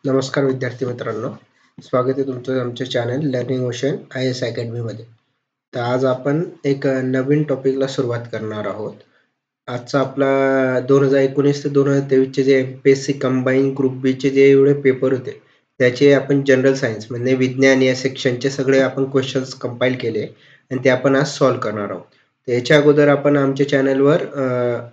नमस्कार विद्यार्थी मित्रांनो, स्वागत आहे तुमचं आमच्या चॅनल लर्निंग ओशन IAS अकॅडमीमध्ये. तर आज आपण एक नवीन टॉपिकला सुरुवात करणार आहोत. आजचा आपला 2019 ते 2023चे जे MPSC कंबाईन ग्रुप बीचे जे एवढे पेपर होते, त्याचे आपण जनरल सायन्स म्हणजे विज्ञान या सेक्शनचे सगळे आपण क्वेश्चन्स कंपाईल केले आणि ते आपण आज सॉल्व्ह करणार आहोत. तर याच्या अगोदर आपण आमच्या चॅनलवर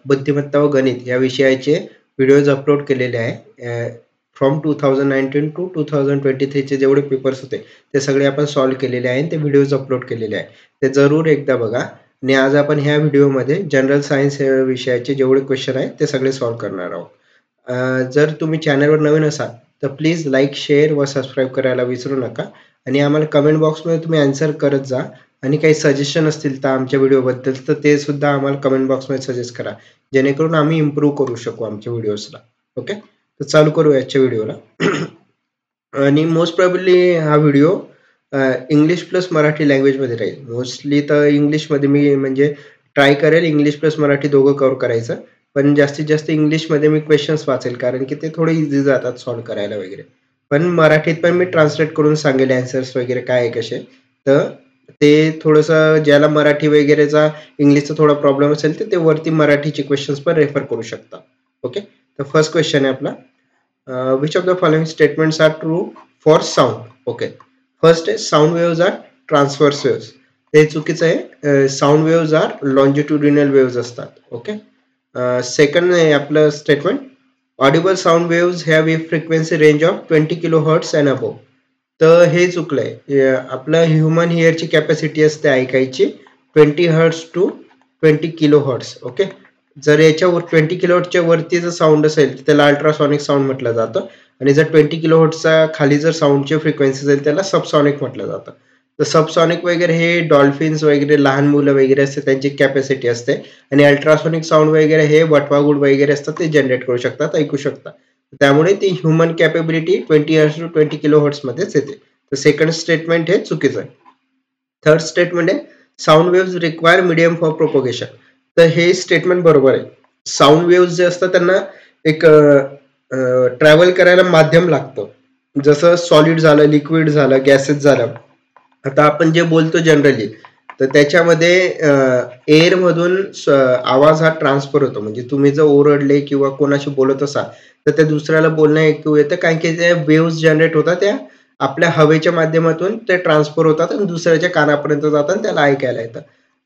बुद्धिमत्ता व गणित या विषयाचे व्हिडिओज अपलोड केलेले आहे. फ्रॉम 2019 टू 2023 चे जेवढे पेपर्स होते ते सगळे आपण सॉल्व्ह केलेले आहे आणि ते व्हिडिओज अपलोड केलेले आहे. ते जरूर एकदा बघा. आणि आज आपण ह्या व्हिडिओमध्ये जनरल सायन्स विषयाचे जेवढे क्वेश्चन आहेत ते सगळे सॉल्व्ह करणार आहोत. जर तुम्ही चॅनलवर नवीन असाल तर प्लीज लाईक, शेअर व सबस्क्राईब करायला विसरू नका आणि आम्हाला कमेंट बॉक्समध्ये तुम्ही आन्सर करत जा आणि काही सजेशन असतील तर आमच्या व्हिडिओबद्दल तर ते सुद्धा आम्हाला कमेंट बॉक्समध्ये सजेस्ट करा, जेणेकरून आम्ही इम्प्रूव्ह करू शकू आमच्या व्हिडिओजला. ओके, तर चालू करू याच्या व्हिडिओला. आणि मोस्ट प्रॉबेबली हा व्हिडिओ इंग्लिश प्लस मराठी लँग्वेजमध्ये राहील. मोस्टली तर इंग्लिशमध्ये मी म्हणजे ट्राय करेल इंग्लिश प्लस मराठी दोघं कव्हर करायचं, पण जास्तीत जास्त इंग्लिशमध्ये मी क्वेश्चन्स वाचेल कारण की ते थोडे इझी जातात सॉल्व्ह करायला वगैरे. पण मराठीत पण मी ट्रान्सलेट करून सांगेल आन्सर्स वगैरे काय आहे कसे. तर ते थोडंसं ज्याला मराठी वगैरेचा इंग्लिशचा थोडा प्रॉब्लेम असेल तर ते वरती मराठीचे क्वेश्चन्स पण रेफर करू शकता. ओके, तर फर्स्ट क्वेश्चन आहे आपला. Which of the following statements are true for sound? Okay, first आहे sound waves are transverse waves. ते चुकीचं आहे. Sound waves are longitudinal waves असतात. ओके, सेकंड आहे आपलं statement, Audible sound waves have a frequency range of 20 kHz and above. तर हे चुकलंय. आपलं ह्युमन हिअरची कॅपॅसिटी असते ऐकायची 20 हर्ट्स टू 20 kHz. ओके, जर याच्यावर 20 किलोहर्ट्जच्या वरती जर साऊंड असेल तर त्याला अल्ट्रासॉनिक साऊंड म्हटलं जातं आणि जर 20 किलोहर्ट्जचा खाली जर साऊंडची फ्रिक्वेन्सी असेल त्याला सबसॉनिक म्हटलं जातं. तर सबसॉनिक वगैरे हे डॉल्फिन्स वगैरे लहान मुलं वगैरे असते त्यांची कॅपॅसिटी असते आणि अल्ट्रासॉनिक साऊंड वगैरे हे वटवाघूळ वगैरे असतात ते जनरेट करू शकतात, ऐकू शकतात. त्यामुळे ती human capability 20 hertz to 20 kilohertz मध्येच येते. तर सेकंड स्टेटमेंट हे चुकीचं आहे. थर्ड स्टेटमेंट आहे sound waves require medium for propagation. तर हे स्टेटमेंट बरोबर आहे. साऊंड वेव्स जे असतात त्यांना एक ट्रॅव्हल करायला माध्यम लागतं, जसं सॉलिड झालं, लिक्विड झालं, गॅसेस झालं. आता आपण जे बोलतो जनरली तर त्याच्यामध्ये एअर मधून आवाज हा ट्रान्सफर होतो. म्हणजे तुम्ही जर ओरडले किंवा कोणाशी बोलत असाल तर त्या दुसऱ्याला बोलणं ऐकू येतं कारण की त्या वेव्स जनरेट होतात, त्या आपल्या हवेच्या माध्यमातून ते ट्रान्सफर होतात आणि दुसऱ्याच्या कानापर्यंत जातात आणि त्याला ऐकायला येतं.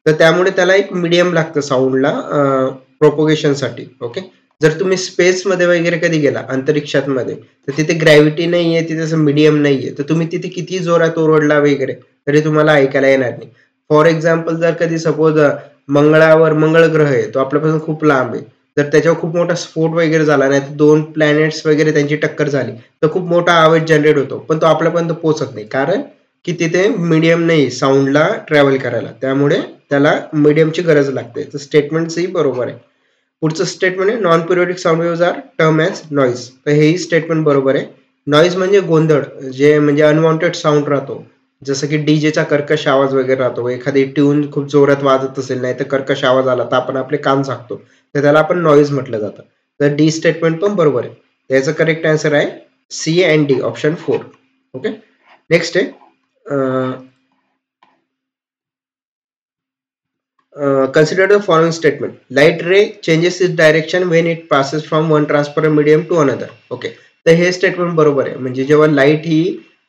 तर त्यामुळे त्याला एक मीडियम लागतं साऊंडला प्रोपोगेशनसाठी. ओके, जर तुम्ही स्पेसमध्ये वगैरे कधी गेला अंतरिक्षात मध्ये तर तिथे ग्रॅव्हिटी नाहीये, तिथे असं मीडियम नाहीये, तर तुम्ही तिथे किती जोरात ओरडला वगैरे तरी तुम्हाला ऐकायला येणार नाही. फॉर एक्झाम्पल, जर कधी सपोज मंगळावर, मंगळ ग्रह आहे तो आपल्यापासून खूप लांब आहे, जर त्याच्यावर खूप मोठा स्फोट वगैरे झाला नाही, दोन प्लॅनेट्स वगैरे त्यांची टक्कर झाली तर खूप मोठा आवाज जनरेट होतो, पण तो आपल्यापर्यंत पोहोचत नाही कारण की तिथे मीडियम नाही साऊंडला ट्रॅव्हल करायला, त्यामुळे त्याला मीडियमची गरज लागते. तर स्टेटमेंट सी बरोबर आहे. पुढचं स्टेटमेंट आहे non periodic sound waves are term as noise. तर हेही स्टेटमेंट बरोबर आहे. नॉईज म्हणजे गोंधळ, जे म्हणजे अनवॉन्टेड साऊंड राहतो, जसं की डीजेचा कर्कश आवाज वगैरे राहतो. एखादी ट्यून खूप जोरात वाजत असेल नाही तर कर्कश आवाज आला तर आपण आपले कान झाकतो, तर त्याला आपण नॉईज म्हटलं जातं. तर डी स्टेटमेंट पण बरोबर आहे. त्याचं करेक्ट आन्सर आहे C and D, option 4. Okay, next आहे consider the following statement. Light ray changes its direction when it passes from one transparent medium to another. Okay, तर हे स्टेटमेंट बरोबर आहे. म्हणजे जेव्हा लाईट ही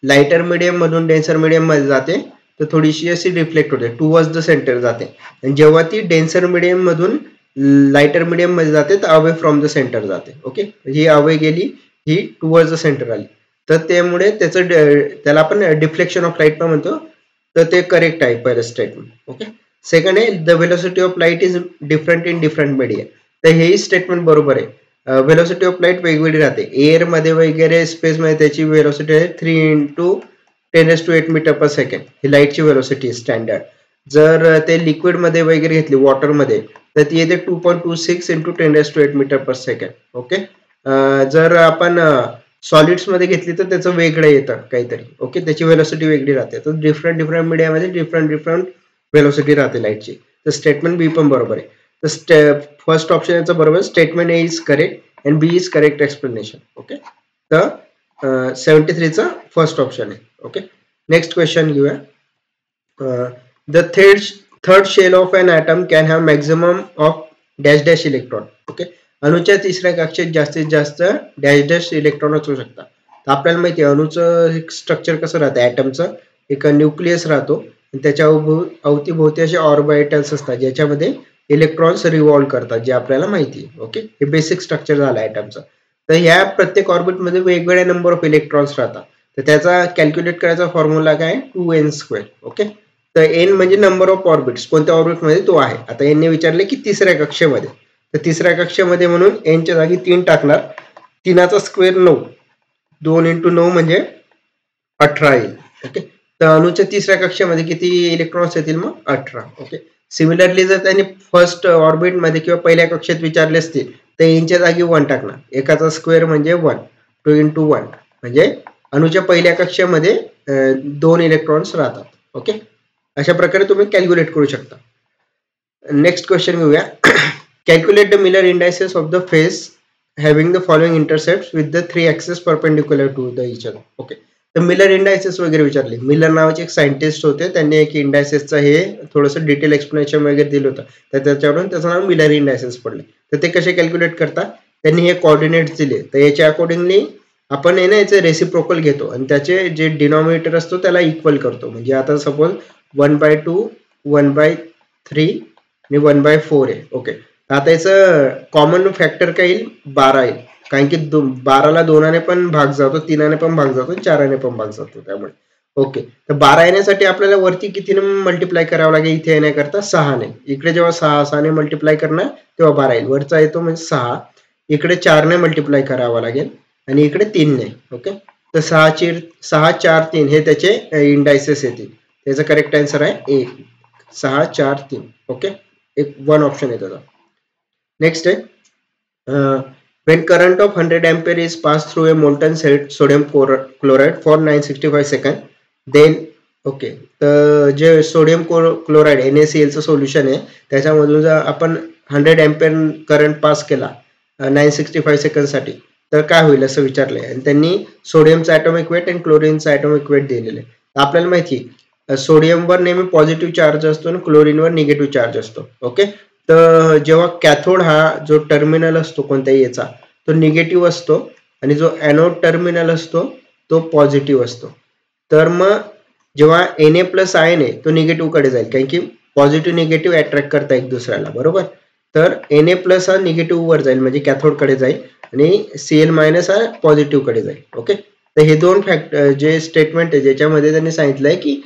लाइटर मीडियम मधून denser medium मध्ये जाते तर थोडीशी अशी रिफ्लेक्ट होते, टुवर्ड्स द सेंटर जाते, आणि जेव्हा ती डेन्सर मीडियम मधून लाइटर मीडियम मध्ये जाते तर अवे फ्रॉम द सेंटर जाते. ओके, ही अवे गेली, ही टुवर्ड्स द सेंटर आली, तर त्यामुळे त्याचं त्याला आपण डिफ्लेक्शन ऑफ लाईट पण म्हणतो. तर ते करेक्ट आहे पहिलं स्टेटमेंट. ओके, सेकंड आहे the velocity of light is different in different media. तर हेही स्टेटमेंट बरोबर आहे. व्हेलॉसिटी ऑफ लाईट वेगवेगळी राहते. एअरमध्ये वगैरे स्पेसमध्ये त्याची व्हेलॉसिटी आहे 3 × 10⁸ मीटर पर सेकंड, ही लाईटची व्हेलॉसिटी स्टँडर्ड. जर ते लिक्विडमध्ये वगैरे घेतली वॉटरमध्ये तर ती येते 2.26 × 10⁸ मीटर पर सेकंड. ओके, जर आपण सॉलिड्समध्ये घेतली तर त्याचं वेगळं येतं काहीतरी. ओके, त्याची व्हेलॉसिटी वेगळी राहते. तर डिफरंट मीडियामध्ये डिफरंट व्हेलॉसिटी राहते लाईटची. तर स्टेटमेंट बी पण बरोबर आहे. तर फर्स्ट ऑप्शन याचं बरोबर, statement A is correct and B is correct explanation. Okay, तर 73 चा फर्स्ट ऑप्शन आहे. ओके, नेक्स्ट क्वेश्चन घेऊया. The third shell of an atom can have maximum of dash dash electron. Okay, अणूच्या तिसऱ्या कक्षेत जास्तीत जास्त डॅश डॅश इलेक्ट्रॉन असू शकतात. तर आपल्याला माहिती आहे अणूचं स्ट्रक्चर कसं राहतं. ॲटमचं एक न्यूक्लियस राहतो, त्याच्या अवतीभोवती असे ऑर्बिटल्स असतात ज्याच्यामध्ये इलेक्ट्रॉन्स रिव्हॉल्व करतात, जे आपल्याला माहिती आहे. ओके, हे बेसिक स्ट्रक्चर झालं ॲटमचं. तर ह्या प्रत्येक ऑर्बिटमध्ये वेगवेगळ्या नंबर ऑफ इलेक्ट्रॉन्स राहतात. तर त्याचा कॅल्क्युलेट करायचा फॉर्म्युला काय, 2n². ओके, तर एन म्हणजे नंबर ऑफ ऑर्बिट्स, कोणत्या ऑर्बिटमध्ये तो आहे. आता यांनी विचारले की तिसऱ्या कक्षेमध्ये, तर तिसऱ्या कक्षेमध्ये म्हणून एनच्या जागी 3 टाकणार. 3चा स्क्वेअर 9, 2 × 9 म्हणजे 18 येईल. ओके, तर अणूच्या तिसऱ्या कक्षेमध्ये किती इलेक्ट्रॉन्स येतील, मग 18. ओके, सिमिलरली जर त्यांनी फर्स्ट ऑर्बिटमध्ये किंवा पहिल्या कक्षेत विचारले असतील तर एनच्या जागी 1 टाकणार. एकाचा स्क्वेअर म्हणजे 1, 2 × 1 म्हणजे अणूच्या पहिल्या कक्षेमध्ये 2 इलेक्ट्रॉन्स राहतात. ओके, अशा प्रकारे तुम्ही कॅल्क्युलेट करू शकता. नेक्स्ट क्वेश्चन घेऊया. Calculate the Miller indices of the face having the following intercepts with the 3 axes perpendicular to the each other. Okay, तर मिलर इंडायसेस वगैरे विचारले. मिलर नावाचे एक सायंटिस्ट होते, त्यांनी एक इंडायसेसचं हे थोडंसं डिटेल एक्सप्लेनेशन वगैरे दिलं होतं, तर त्याच्यावरून त्याचं नाव मिलर इंडायसेस पडले. तर ते कसे कॅल्क्युलेट करतात, त्यांनी हे कोऑर्डिनेट्स दिले, तर याच्या अकॉर्डिंगली आपण आहे ना याचं रेसिप्रोकल घेतो आणि त्याचे जे डिनॉमिनेटर असतो त्याला इक्वल करतो. म्हणजे आता सपोज 1/2, 1/3 आणि 1/4 आहे. ओके, आता याचं कॉमन फॅक्टर काय येईल, 12 येईल, कारण की 12ला 2ने पण भाग जातो, 3ने पण भाग जातो, 4ने पण भाग जातो, त्यामुळे. ओके, तर 12 येण्यासाठी आपल्याला वरती कितीने मल्टिप्लाय करावं लागेल, इथे येण्याकरता 6ने. इकडे जेव्हा 6ने मल्टिप्लाय करणार तेव्हा 12 येईल. वरचा येतो म्हणजे 6, इकडे 4ने मल्टिप्लाय करावं लागेल आणि इकडे 3ने. ओके, तर 6, 4, 3 हे त्याचे इंडायसेस येतील. त्याचा करेक्ट आन्सर आहे 1, 6, 4, 3. ओके, एक 1 ऑप्शन येतो. नेक्स्ट आहे, when current of 100 ampere is passed through a molten sodium chloride for 965 seconds, then okay, तर जे सोडियम क्लोराईड NaCl चं सोल्युशन आहे त्याच्यामधून जर आपण 100 एम्पियर करंट पास केला 965 सेकंदसाठी तर काय होईल असं विचारलंय. आणि त्यांनी सोडियमचा ॲटॉमिक वेट आणि क्लोरीनचा ॲटॉमिक वेट दिलेले आहे. आपल्याला माहिती सोडियमवर नेहमी पॉझिटिव्ह चार्ज असतो आणि क्लोरीनवर निगेटिव्ह चार्ज असतो. ओके, तर जेव्हा कॅथोड हा जो टर्मिनल असतो कोणत्याही याचा तो निगेटिव्ह असतो आणि जो ॲनोड टर्मिनल असतो तो पॉझिटिव्ह असतो. तर मग जेव्हा Na+ आयन आहे तो निगेटिव्ह कडे जाईल, कारण की पॉझिटिव्ह निगेटिव्ह अट्रॅक्ट करता एक दुसऱ्याला, बरोबर. तर Na+ हा निगेटिव्ह वर जाईल म्हणजे कॅथोड कडे जाईल आणि Cl- हा पॉझिटिव्ह कडे जाईल. ओके, तर हे दोन जे स्टेटमेंट आहे ज्याच्यामध्ये त्यांनी सांगितलंय की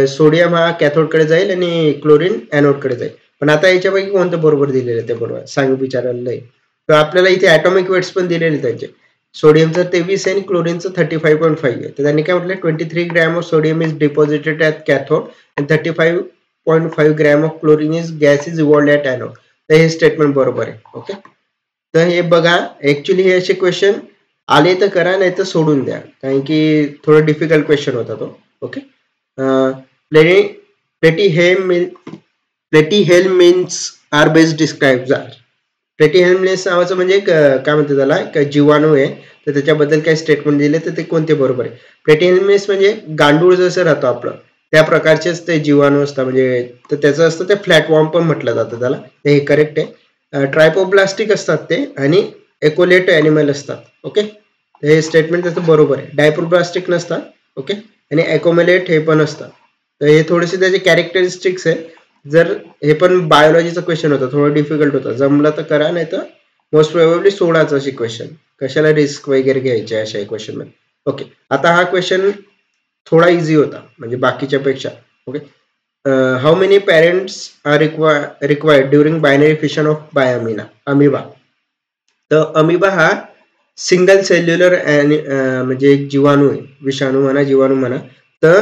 सोडियम हा कॅथोड कडे जाईल आणि क्लोरीन ॲनोड कडे जाईल. पण आता याच्यापैकी कोणतं बरोबर दिलेलं आहे ते बरोबर सांग विचारायला नाही. तर आपल्याला इथे ॲटॉमिक वेट्स पण दिलेले त्यांचे. सोडियमचं 23 आहे आणि क्लोरीनचं 35.5 आहे. तर त्यांनी काय म्हटलं, 23 gram of sodium is deposited at cathode and 35.5 gram of chlorine is gas is evolved at anode. तर हे स्टेटमेंट बरोबर आहे. ओके, तर हे बघा, ऍक्च्युली हे असे क्वेश्चन आले तर करा, नाही तर सोडून द्या, कारण की थोडं डिफिकल्ट क्वेश्चन होता तो. Okay, platyhelminthes are best described are. Platyhelminthes नावाचं म्हणजे काय म्हणतात त्याला, जीवाणू आहे, तर त्याच्याबद्दल काय स्टेटमेंट दिले तर ते कोणते बरोबर आहे. प्लेटिहेल्मिन्स म्हणजे गांडूळ जसं राहतो आपलं त्या प्रकारचेच ते जीवाणू असतात, म्हणजे तर त्याचं असतं ते फ्लॅटवॉर्म पण म्हटलं जातं त्याला, हे करेक्ट आहे. ट्रायपोप्लास्टिक असतात ते आणि एकोलेट ॲनिमल असतात. ओके, हे स्टेटमेंट त्याचं बरोबर आहे. डायप्रोप्लास्टिक नसतात. ओके, आणि ॲकोमेलेट हे पण असतात. तर हे थोडेसे त्याचे कॅरेक्टरिस्टिक्स आहे. जर हे पण बायोलॉजीचा क्वेश्चन होता, थोडं डिफिकल्ट होता, जमलं तर करा, नाही तर मोस्ट प्रोबेबली सोडाच अशी क्वेश्चन, कशाला रिस्क वगैरे घ्यायचे अशा क्वेश्चन मध्ये. ओके, आता हा क्वेश्चन थोडा इझी होता म्हणजे बाकीच्या पेक्षा. Okay, how many parents are required during binary fission of amoeba. तर अमिबा हा सिंगल सेल्युलर म्हणजे एक जीवाणू आहे, विषाणू म्हणा, जीवाणू म्हणा. तर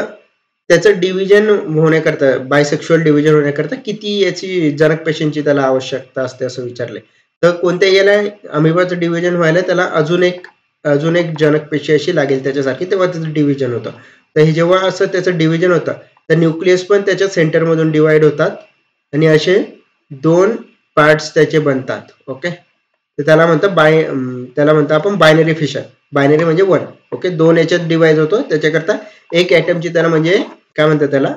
त्याचं डिव्हिजन होण्याकरता, बायसेक्शुअल डिव्हिजन होण्याकरता किती याची जनक पेशींची त्याला आवश्यकता असते असं विचारले. तर कोणत्या याला अमिबाचं डिव्हिजन व्हायला त्याला अजून एक जनक पेशी अशी लागेल त्याच्यासारखी, तेव्हा त्याचं डिव्हिजन होतं. तर हे जेव्हा असं त्याचं डिव्हिजन होतं तर न्यूक्लियस पण त्याच्या सेंटरमधून डिवाइड होतात आणि असे 2 पार्ट्स त्याचे बनतात. ओके, तर त्याला म्हणतात आपण बायनरी फिशन. बायनरी म्हणजे 1. ओके, 2 याच्यात डिवाइड होतो, त्याच्याकरता एक ॲटमची त्याला म्हणजे काय म्हणतात त्याला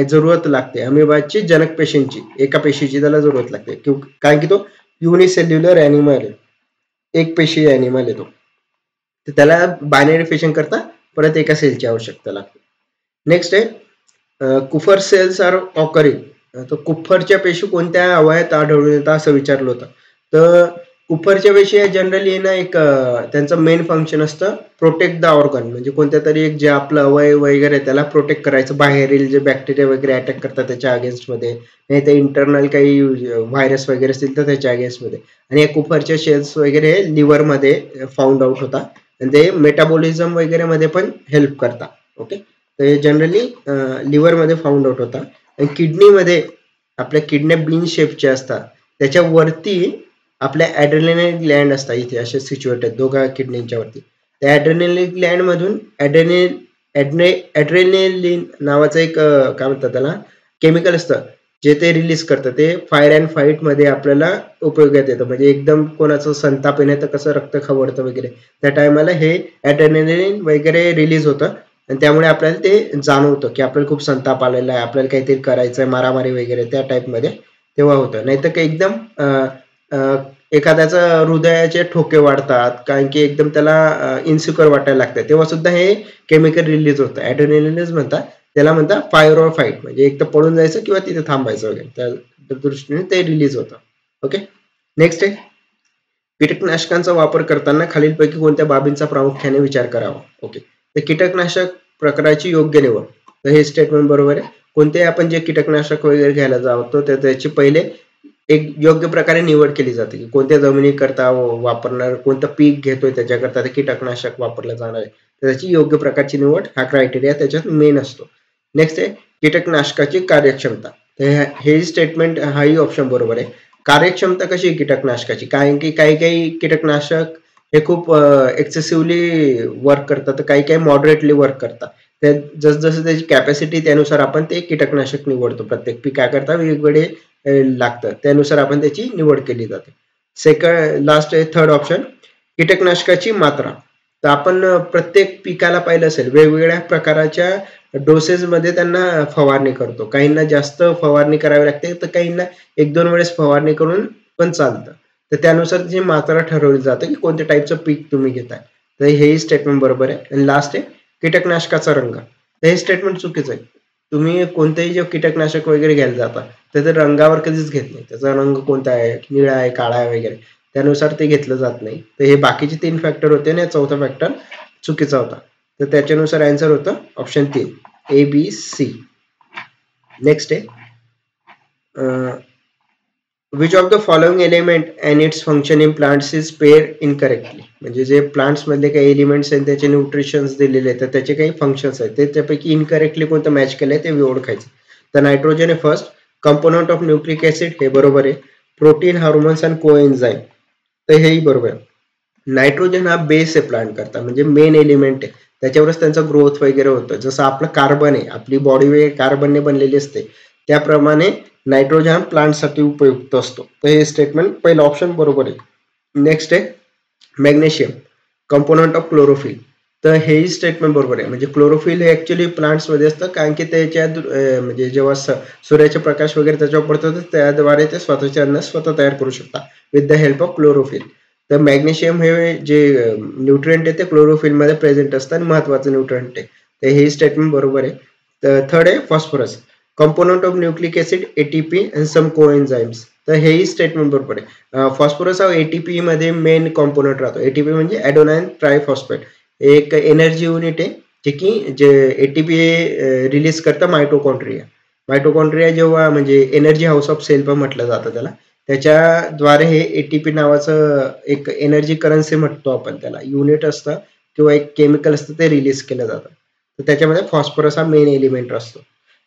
जरूरत लागते. अमिबाची जनक पेशींची एका पेशीची त्याला जरूरत लागते, कारण की तो युनिसेल्युलर ॲनिमल आहे, एक पेशी ॲनिमल आहे तो. तर त्याला बायनरी फिशन करता परत एका सेलची आवश्यकता लागते. नेक्स्ट आहे कुफर सेल्स आर ऑकरिंग. तर कुफरच्या पेशी कोणत्या अवयवात आढळून येतात असं विचारलं होतं. तर कुफरच्या पेशी जनरली ना एक त्यांचं मेन फंक्शन असतं प्रोटेक्ट द ऑर्गन, म्हणजे कोणत्या तरी एक जे आपलं अवयव वगैरे त्याला प्रोटेक्ट करायचं, बाहेरील जे बॅक्टेरिया वगैरे अटॅक करतात त्याच्या अगेन्स्टमध्ये, नाही तर इंटरनल काही व्हायरस वगैरे असतील तर त्याच्या अगेन्स्टमध्ये. आणि या कुफरच्या शेल्स वगैरे लिव्हरमध्ये फाउंड आउट होता आणि ते मेटाबॉलिझम वगैरे मध्ये पण हेल्प करतात. ओके, तर हे जनरली लिव्हरमध्ये फाउंड आउट होता. आणि किडनीमध्ये आपल्या किडन्या बीन शेपच्या असतात, त्याच्यावरती आपल्या ॲड्रेनलिन ग्लँड असतात, इथे असे सिच्युएटेड दोघा किडनीच्या वरती. त्या ॲड्रेनलिन ग्लँड मधून ॲड्रेनलिन नावाचं एक काय म्हणतात त्याला केमिकल असतं, जे ते रिलीज करतं. ते फायर अँड फाईट मध्ये आपल्याला उपयोगात येतं, म्हणजे एकदम कोणाचं संताप येणे तर कसं रक्त खवळतं वगैरे, त्या टायमाला हे ॲड्रेनलिन वगैरे रिलीज होतं आणि त्यामुळे आपल्याला ते जाणवतं की आपल्याला खूप संताप आलेला आहे, आपल्याला काहीतरी करायचं आहे, मारामारी वगैरे त्या टाईपमध्ये तेव्हा होतं. नाही तर काही एकदम एखाद्याचं हृदयाचे ठोके वाढतात, कारण की एकदम त्याला इन्सिक्युअर वाटायला लागतं, तेव्हा सुद्धा हे केमिकल रिलीज होतं, ॲड्रेनलिनच म्हणतात त्याला, म्हणतात फायर ऑर फाईट, म्हणजे एक तर पळून जायचं किंवा तिथे थांबायचं वगैरे, त्या दृष्टीने ते रिलीज होतं. ओके, नेक्स्ट आहे कीटकनाशकांचा वापर करताना खालीलपैकी कोणत्या बाबींचा प्रामुख्याने विचार करावा. ओके, तर कीटकनाशक प्रकाराची योग्य निवड, तर हे स्टेटमेंट बरोबर आहे. कोणते आपण जे कीटकनाशक वगैरे घ्यायला जातो तर त्याची पहिले एक योग्य प्रकारे निवड केली जाते की कोणत्या जमिनीकरता वापरणार, कोणतं पीक घेतोय त्याच्याकरता ते कीटकनाशक वापरलं जाणार आहे, तर त्याची योग्य प्रकारची निवड हा क्रायटेरिया त्याच्यात मेन असतो. नेक्स्ट आहे कीटकनाशकाची कार्यक्षमता, तर हे स्टेटमेंट हाही ऑप्शन बरोबर आहे. कार्यक्षमता कशी आहे कीटकनाशकाची, कारण की काही काही कीटकनाशक हे खूप एक्सेसिव्हली वर्क करतात, तर काही काही मॉडरेटली वर्क करतात. जसं त्याची कॅपॅसिटी त्यानुसार आपण ते कीटकनाशक निवडतो, प्रत्येक पिकाकरता वेगवेगळे लागतं, त्यानुसार आपण त्याची निवड केली जाते. लास्ट आहे थर्ड ऑप्शन कीटकनाशकाची मात्रा. तर आपण प्रत्येक पिकाला पाहिलं असेल वेगवेगळ्या प्रकारच्या डोसेस मध्ये त्यांना फवारणी करतो, काहींना जास्त फवारणी करावी लागते तर काहींना 1-2 वेळेस फवारणी करून पण चालतं. तर त्यानुसार त्याची मात्रा ठरवली जाते की कोणत्या टाईपचं पीक तुम्ही घेताय. तर हेही स्टेटमेंट बरोबर आहे. आणि लास्ट आहे कीटकनाशकाचा रंग, तर हे स्टेटमेंट चुकीचं आहे. तुम्ही कोणतेही जे कीटकनाशक वगैरे घ्यायला जाता तर ते रंगावर कधीच घेत नाही, त्याचा रंग कोणता आहे, निळा आहे, काळा आहे वगैरे, त्यानुसार ते घेतलं जात नाही. तर हे बाकीचे 3 फॅक्टर होते आणि चौथा फॅक्टर चुकीचा होता. तर त्याच्यानुसार आन्सर होतं ऑप्शन 3 ABC. नेक्स्ट आहे which of the following element and its function in plants is pair incorrectly, म्हणजे जे प्लांट्स मधले काही एलिमेंट्स आहेत त्याचे न्यूट्रिशन्स दिलेले आहेत तर त्याचे काही फंक्शन्स आहेत ते त्यापैकी इनकरेक्टली कोणतं मॅच केलंय ते ओळखायचं. तर नायट्रोजन आहे first, component of nucleic acid हे बरोबर आहे, प्रोटीन, हार्मोन्स अँड कोएन्झाईम तर हेही बरोबर आहे. नायट्रोजन हा बेस आहे प्लांट करता, म्हणजे मेन एलिमेंट आहे, त्याच्यावरच त्यांचा ग्रोथ वगैरे होतं. जसं आपलं कार्बन आहे, आपली बॉडी वेगळे कार्बनने बनलेली असते, त्याप्रमाणे नायट्रोजन प्लांटसाठी उपयुक्त असतो. तर हे स्टेटमेंट पहिलं ऑप्शन बरोबर आहे. नेक्स्ट आहे मॅग्नेशियम कंपोनंट ऑफ क्लोरोफिल, तर हेही स्टेटमेंट बरोबर आहे. म्हणजे क्लोरोफिल हे ऍक्च्युली प्लांट्स मध्ये असतं, कारण की त्याच्यात म्हणजे जेव्हा सूर्याचे प्रकाश वगैरे त्याच्यावर पडतो तर त्याद्वारे ते स्वतःचे अन्न स्वतः तयार करू शकतात with the help of chlorophyll. तर मॅग्नेशियम हे जे न्यूट्रिएंट आहे ते क्लोरोफिल मध्ये प्रेझेंट असतं आणि महत्वाचं न्यूट्रिएंट आहे, तर हे स्टेटमेंट बरोबर आहे. तर थर्ड आहे phosphorus component of nucleic acid ATP and some coenzymes, तर हेही स्टेटमेंट बरोबर आहे. फॉस्फरस हा ATP मध्ये मेन कॉम्पोनंट राहतो. ATP म्हणजे ॲडोनाइन ट्रायफॉस्फेट, एक एनर्जी युनिट आहे जे ATP रिलीज करतं मायटोकॉन्ड्रिया. मायटोकॉन्ड्रिया जेव्हा म्हणजे एनर्जी हाऊस ऑफ सेल पण म्हटलं जातं त्याला, त्याच्याद्वारे हे ATP नावाचं एक एनर्जी करन्सी म्हणतो आपण त्याला, युनिट असतं किंवा एक केमिकल असतं ते रिलीज केलं जातं. तर त्याच्यामध्ये फॉस्फरस हा मेन एलिमेंट असतो.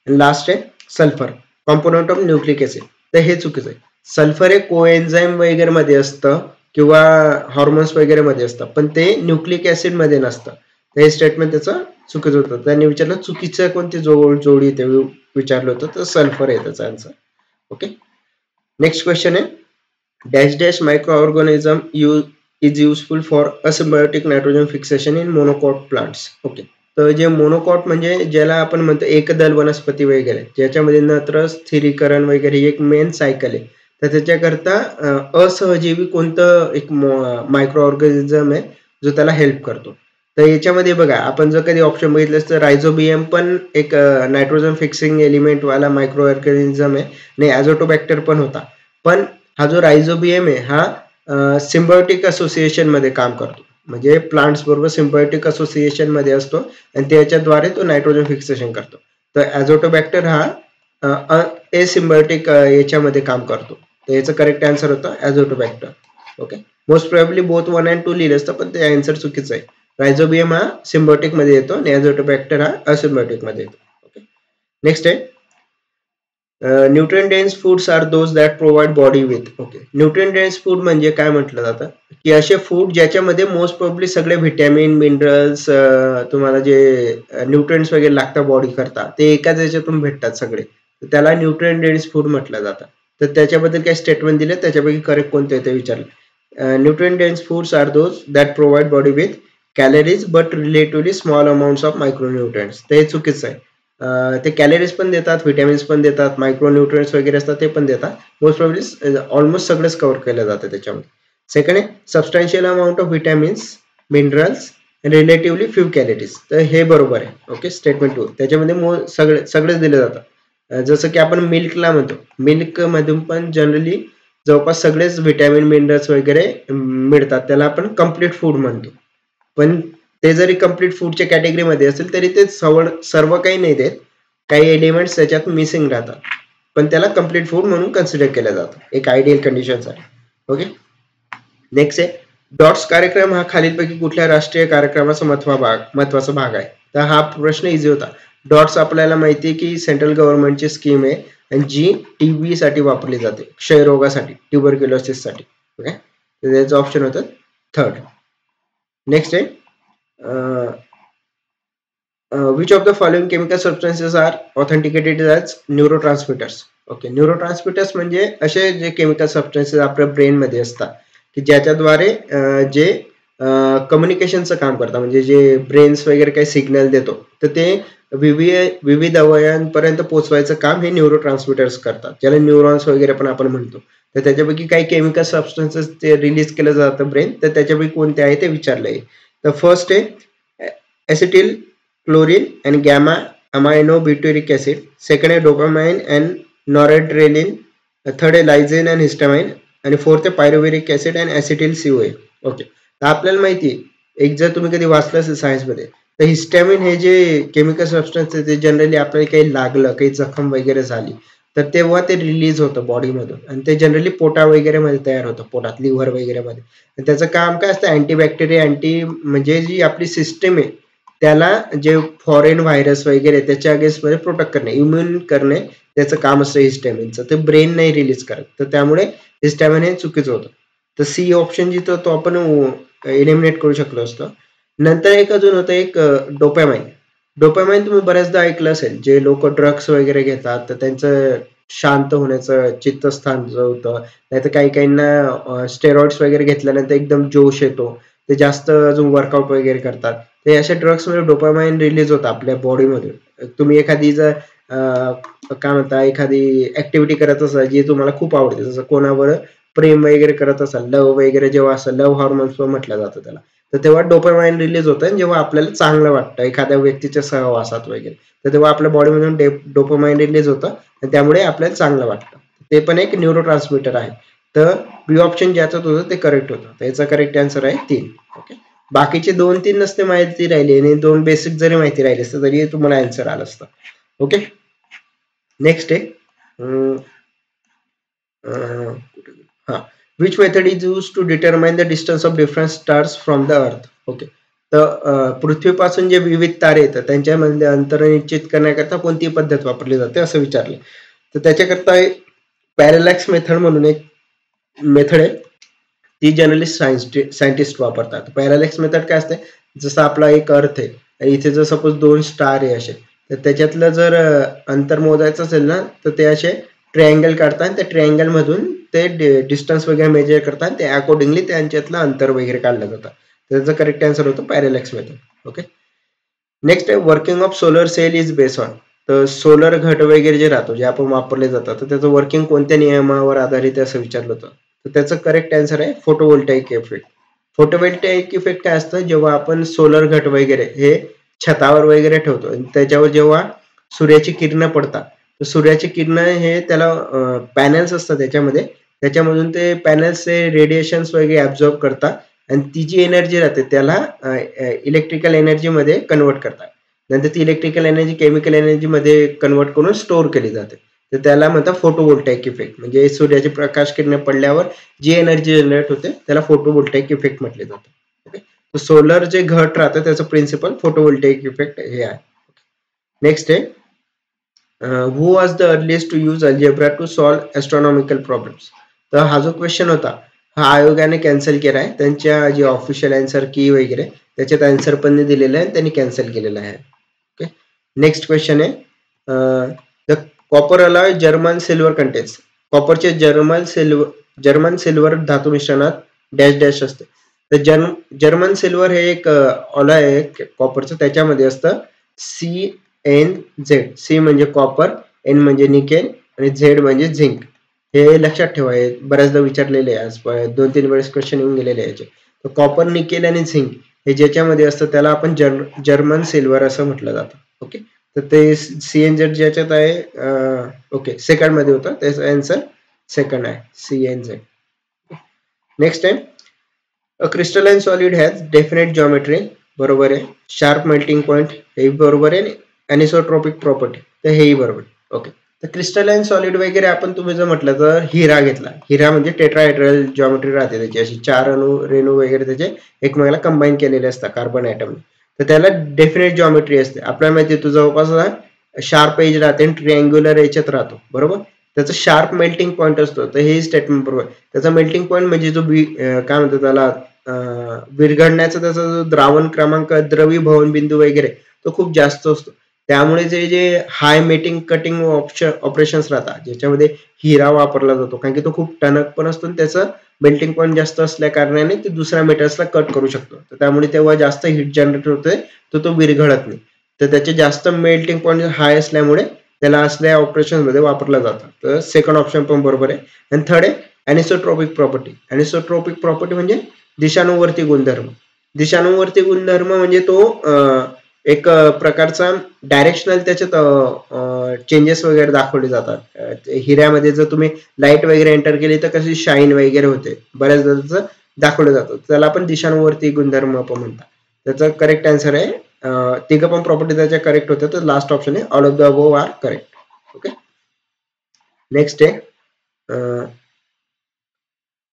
लास्ट आहे sulphur component of nucleic acid, तर हे चुकीचं आहे. सल्फर हे कोएन्झाईम वगैरे मध्ये असतं किंवा हॉर्मोन्स वगैरे मध्ये असतं, पण ते न्यूक्लिक ऍसिड मध्ये नसतं. तर हे स्टेटमेंट त्याचं चुकीचं होतं. त्यांनी विचारलं चुकीचं कोणती जोडी ते विचारलं होतं, तर सल्फर आहे त्याचा आन्सर. ओके, नेक्स्ट क्वेश्चन आहे dash dash microorganism is useful for asymbiotic nitrogen fixation in monocot plants. Okay, तर जे मोनोकॉट म्हणजे ज्याला आपण म्हणतो एकदल वनस्पती वगैरे, ज्याच्यामध्ये नत्र स्थिरीकरण वगैरे एक मेन सायकल आहे, तर त्याच्याकरता असहजीवी कोणतं एक मायक्रो ऑर्गॅनिझम आहे जो त्याला हेल्प करतो. तर याच्यामध्ये बघा, आपण जर कधी ऑप्शन बघितलं तर रायझोबियम पण एक नायट्रोजन फिक्सिंग एलिमेंट वाला मायक्रो ऑर्गॅनिझम आहे आणि ॲझोटोबॅक्टर पण होता. पण हा जो रायझोबियम आहे हा सिम्बायोटिक असोसिएशन मध्ये काम करतो, म्हणजे प्लांट्स बरोबर सिम्बायोटिक असोसिएशन मध्ये असतो आणि त्याच्याद्वारे तो नायट्रोजन फिक्सेशन करतो. तर ॲझोटोबॅक्टर हा एसिम्बायोटिक याच्यामध्ये काम करतो. तर याचं करेक्ट आन्सर होतं azotobacter. Okay, most probably both 1 and 2 लिहिलं असतं, पण ते आन्सर चुकीचं आहे. रायझोबियम हा सिम्बायोटिक मध्ये येतो आणि ॲझोटोबॅक्टर हा असिम्बायोटिक मध्ये येतो. ओके, नेक्स्ट आहे nutrient dense foods are those that provide body with. Okay, nutrient dense food म्हणजे काय म्हटलं जातं की असे फूड ज्याच्यामध्ये मोस्ट प्रोबॅबली सगळे व्हिटॅमिन मिनरल्स तुम्हाला जे न्यूट्रिएंट्स वगैरे लागतात बॉडी करता ते एकाच याच्यातून भेटतात सगळे, तर त्याला न्यूट्रिएंट डेन्स फूड म्हटलं जातं. तर त्याच्याबद्दल काही स्टेटमेंट दिले, त्याच्यापैकी करेक्ट कोणते आहे ते विचारलं. Nutrient dense foods are those that provide body with calories but relatively small amounts of micronutrients. ते चुकीचं आहे. ते कॅलरीज पण देतात, व्हिटॅमिन्स पण देतात, मायक्रोन्यूट्रिएंट्स वगैरे असतात ते पण देतात. मोस्ट प्रोबॅबली ऑलमोस्ट सगळंच कव्हर केलं जातं त्याच्यामध्ये. सेकंड आहे substantial amount of vitamins minerals relatively few calories. तर हे बरोबर आहे. ओके, स्टेटमेंट 2 त्याच्यामध्ये सगळेच दिले जातात. जसं की आपण मिल्कला म्हणतो, मिल्क मधून पण जनरली जवळपास सगळेच व्हिटॅमिन मिनरल्स वगैरे मिळतात, त्याला आपण कम्प्लीट फूड म्हणतो. पण ते जरी कम्प्लीट फूडच्या कॅटेगरीमध्ये असेल तरी ते सर्व काही नाही देत, काही एलिमेंट्स त्याच्यात मिसिंग राहतात, पण त्याला कम्प्लीट फूड म्हणून कन्सिडर केलं जातं एक आयडियल कंडिशनसाठी. ओके, नेक्स्ट आहे डॉट्स कार्यक्रम हा खालीलपैकी कुठल्या राष्ट्रीय कार्यक्रमाचा महत्वाचा भाग आहे. तर हा प्रश्न इझी होता. डॉट्स आपल्याला माहिती आहे की सेंट्रल गव्हर्नमेंटची स्कीम आहे आणि जी टीबी साठी वापरली जाते, क्षयरोगासाठी, ट्युबरक्युलोसिस साठी. ओके, तर त्याचं ऑप्शन होतं थर्ड. नेक्स्ट आहे which of the following chemical substances are authenticated as neurotransmitters. Okay, neurotransmitters म्हणजे असे जे केमिकल सबस्टन्सेस आपल्या ब्रेन मध्ये असतात की ज्याच्याद्वारे जे कम्युनिकेशनचं काम करतात, म्हणजे जे ब्रेन्स वगैरे काही सिग्नल देतो तर ते विविध अवयवांपर्यंत पोहोचवायचं काम हे न्यूरोट्रान्समिटर्स करतात, ज्याला न्यूरॉन्स वगैरे पण आपण म्हणतो. तर त्याच्यापैकी काही केमिकल सबस्टन्सेस ते रिलीज केलं जातं ब्रेन, तर त्याच्यापैकी कोणते आहे ते विचारलंय. तर फर्स्ट आहे acetylcholine and gamma aminobutyric acid. Second आहे dopamine and noradrenaline. थर्ड आहे लायझेन and histamine आणि फोर्थ आहे pyruvic acid and acetyl CoA. Okay, तर आपल्याला माहिती आहे, एक जर तुम्ही कधी वाचलं असेल सायन्समध्ये, तर हिस्टॅमिन हे जे केमिकल सबस्टन्स आहे ते जनरली आपल्याला काही लागलं, काही जखम वगैरे झाली तर तेव्हा ते रिलीज होतं बॉडीमधून आणि ते जनरली पोटा वगैरे मध्ये तयार होतं, पोटात लिव्हर वगैरे मध्ये. त्याचं काम काय असतं, अँटीबॅक्टेरिया म्हणजे जी आपली सिस्टम आहे त्याला जे फॉरेन व्हायरस वगैरे त्याच्या अगेन्स्ट मध्ये प्रोटेक्ट करणे, इम्युन करणे, त्याचं काम असतं हिस्टॅमिनचं. ते ब्रेन नाही रिलीज करत, तर त्यामुळे हिस्टॅमिन हे चुकीचं होतं. तर सी ऑप्शन जिथं तो आपण एलिमिनेट करू शकलो असतो. नंतर एक अजून होतं एक डोपॅमाइन. डोपॅमाइन तुम्ही बऱ्याचदा ऐकलं असेल, जे लोक ड्रग्स वगैरे घेतात तर त्यांचं शांत होण्याचं चित्तस्थान जो होतं, नाहीतर काही काहींना स्टेरॉइड्स वगैरे घेतल्यानंतर एकदम जोश येतो, ते जास्त अजून वर्कआउट वगैरे करतात. ते अशा ड्रग्समध्ये डोपामाइन रिलीज होतं आपल्या बॉडीमधून. तुम्ही एखादी जर काय म्हणता एखादी ऍक्टिव्हिटी करत असाल जी तुम्हाला खूप आवडते, जसं कोणावर प्रेम वगैरे करत असाल, लव्ह वगैरे जेव्हा असं लव्ह हॉर्मोन्स म्हटलं जातं त्याला, तर तेव्हा डोपामाइन रिलीज होतं आणि जेव्हा आपल्याला चांगलं वाटतं एखाद्या व्यक्तीच्या सहवासात वगैरे, तर तेव्हा आपल्या बॉडीमधून डोपामाइन रिलीज होतं आणि त्यामुळे आपल्याला चांगलं वाटतं. ते पण एक न्यूरोट्रान्समीटर आहे. तर बी ऑप्शन ज्याच्यात होतं ते करेक्ट होतं. तर याचा करेक्ट आन्सर आहे 3. ओके, बाकीचे 2-3 नसते माहिती राहिली आणि 2 बेसिक जरी माहिती राहिले असते तरी तुम्हाला आन्सर आलं असतं. ओके, नेक्स्ट आहे हा which method is use to determine the distance of different stars from the earth. Okay, तर पृथ्वीपासून जे विविध तारे येतात त्यांच्यामध्ये अंतर निश्चित करण्याकरता कोणती पद्धत वापरली जाते असं विचारले. तर त्याच्याकरता पॅरलॅक्स मेथड म्हणून एक मेथड आहे, ती जनरली सायंटिस्ट वापरतात. पॅरलॅक्स मेथड काय असते, जसं आपला एक अर्थ आहे आणि इथे जर सपोज 2 स्टार आहे असे, तर त्याच्यातलं जर अंतर मोजायचं असेल ना तर ते असे ट्रायंगल काढतात, त्या ट्रायंगल मधून ते डिस्टन्स वगैरे मेजर करतात, ते अकॉर्डिंगली त्यांच्यातलं अंतर वगैरे काढलं जातं. त्याचं करेक्ट आन्सर होतं पॅरेलॅक्स मेथड. ओके. नेक्स्ट आहे working of solar cell is based on. तर सोलर घट वगैरे जे राहतो, जे आपण वापरले जातात, तर त्याचं वर्किंग कोणत्या नियमावर आधारित असं विचारलं होतं. तर त्याचं करेक्ट आन्सर आहे फोटोव्होल्टाइक इफेक्ट. फोटोव्होल्टाइक इफेक्ट काय असतं, जेव्हा आपण सोलर घट वगैरे हे छतावर वगैरे ठेवतो आणि त्याच्यावर जेव्हा सूर्याची किरणं पडतात, तर सूर्याची किरणं हे त्याला पॅनल्स असतात त्याच्यामधून ते पॅनल्स रेडिएशन्स वगैरे ऍब्झॉर्ब करतात आणि ती जी एनर्जी राहते त्याला इलेक्ट्रिकल एनर्जी मध्ये कन्वर्ट करतात. नंतर ती इलेक्ट्रिकल एनर्जी केमिकल एनर्जी मध्ये कन्वर्ट करून स्टोअर केली जाते. तर त्याला म्हणतात फोटोव्होल्टाइक इफेक्ट. म्हणजे सूर्याची प्रकाश किरण पडल्यावर जी एनर्जी जनरेट होते त्याला फोटोव्होल्टाइक इफेक्ट म्हटले जाते. ओके. तर सोलर जे घट राहतं त्याचं प्रिन्सिपल फोटोव्होल्टाइक इफेक्ट हे आहे. नेक्स्ट आहे who was the earliest to use algebra to solve astronomical problems. तर हा जो क्वेश्चन होता हा आयोगाने कॅन्सल केला आहे. त्यांच्या जे ऑफिशियल आन्सर की वगैरे त्याच्यात आन्सर पण दिलेलं आहे, त्यांनी कॅन्सल केलेलं आहे. ओके. नेक्स्ट क्वेश्चन आहे the copper alloy German silver contains. कॉपरचे जर्मन सिल्वर धातू मिश्रणात डॅश डॅश असते. तर जर्मन सिल्वर हे एक अलॉय आहे कॉपरचं, त्याच्यामध्ये असतं CnZ. सी म्हणजे कॉपर, एन म्हणजे निकेल आणि झेड म्हणजे झिंक. हे लक्षात ठेवा, बऱ्याचदा विचारलेले आहे, आज 2-3 वेळेस क्वेश्चन येऊन गेलेले आहे याचे. तर कॉपर, निकेल आणि झिंक हे ज्याच्यामध्ये असतं त्याला आपण जर्मन सिल्वर असं म्हटलं जातं. ओके. तर ते CnZ ज्याच्यात आहे ओके सेकंड मध्ये होतं, त्याचा आन्सर सेकंड आहे CnZ. नेक्स्ट आहे अ crystalline solid has definite geometry. बरोबर आहे. शार्प मेल्टिंग पॉइंट हे बरोबर आहे. अनिसोट्रॉपिक प्रॉपर्टी तर हेही बरोबर. ओके. तर क्रिस्टलाइन सॉलिड वगैरे आपण तुम्ही जर म्हटलं तर हिरा घेतला. हिरा म्हणजे टेट्राहेड्रल जॉमेट्री राहते त्याची, अशी 4 रेणू वगैरे त्याचे एकमेकाला कंबाईन केलेले असतात कार्बन ॲटम. तर त्याला डेफिनेट जॉमेट्री असते. आपल्याला माहिती आहे जवळपास शार्प एज राहते आणि ट्रिअँग्युलर याच्यात राहतो. बरोबर. त्याचं शार्प मेल्टिंग पॉइंट असतो. तर हे स्टेटमेंट बरोबर. त्याचा मेल्टिंग पॉइंट म्हणजे जो काय म्हणतो त्याला विरघळण्याचा त्याचा जो द्रावण क्रमांक द्रवीभवन बिंदू वगैरे तो खूप जास्त असतो. त्यामुळे जे हाय मेटिंग कटिंग ऑपरेशन्स राहतात ज्याच्यामध्ये हिरा वापरला जातो, कारण की तो खूप टणक पण असतो आणि त्याचं मेल्टिंग पॉइंट जास्त असल्या कारणाने ते दुसऱ्या मेटल्सला कट करू शकतो. तर त्यामुळे तेव्हा जास्त हीट जनरेट होते, तर तो विरघळत नाही. तर त्याचे जास्त मेल्टिंग पॉइंट हाय असल्यामुळे त्याला असल्या ऑपरेशन मध्ये वापरला जातं. तर सेकंड ऑप्शन पण बरोबर आहे. आणि थर्ड आहे अनिसोट्रॉपिक प्रॉपर्टी. अनिसोट्रॉपिक प्रॉपर्टी म्हणजे दिशानुवर्ती गुणधर्म. दिशानुवर्ती गुणधर्म म्हणजे तो एक प्रकारचा डायरेक्शनल त्याच्यात चेंजेस वगैरे दाखवले जातात. हिऱ्यामध्ये जर तुम्ही लाईट वगैरे एंटर केली तर कशी शाईन वगैरे होते, बऱ्याचदा त्याचं दाखवलं जातं. त्याला आपण दिशानुवर्ती गुणधर्म पण म्हणतात. त्याचा करेक्ट आन्सर आहे तिघं पण प्रॉपर्टी त्याच्या करेक्ट होत्या. तर लास्ट ऑप्शन आहे all of the above are correct. Okay. Next आहे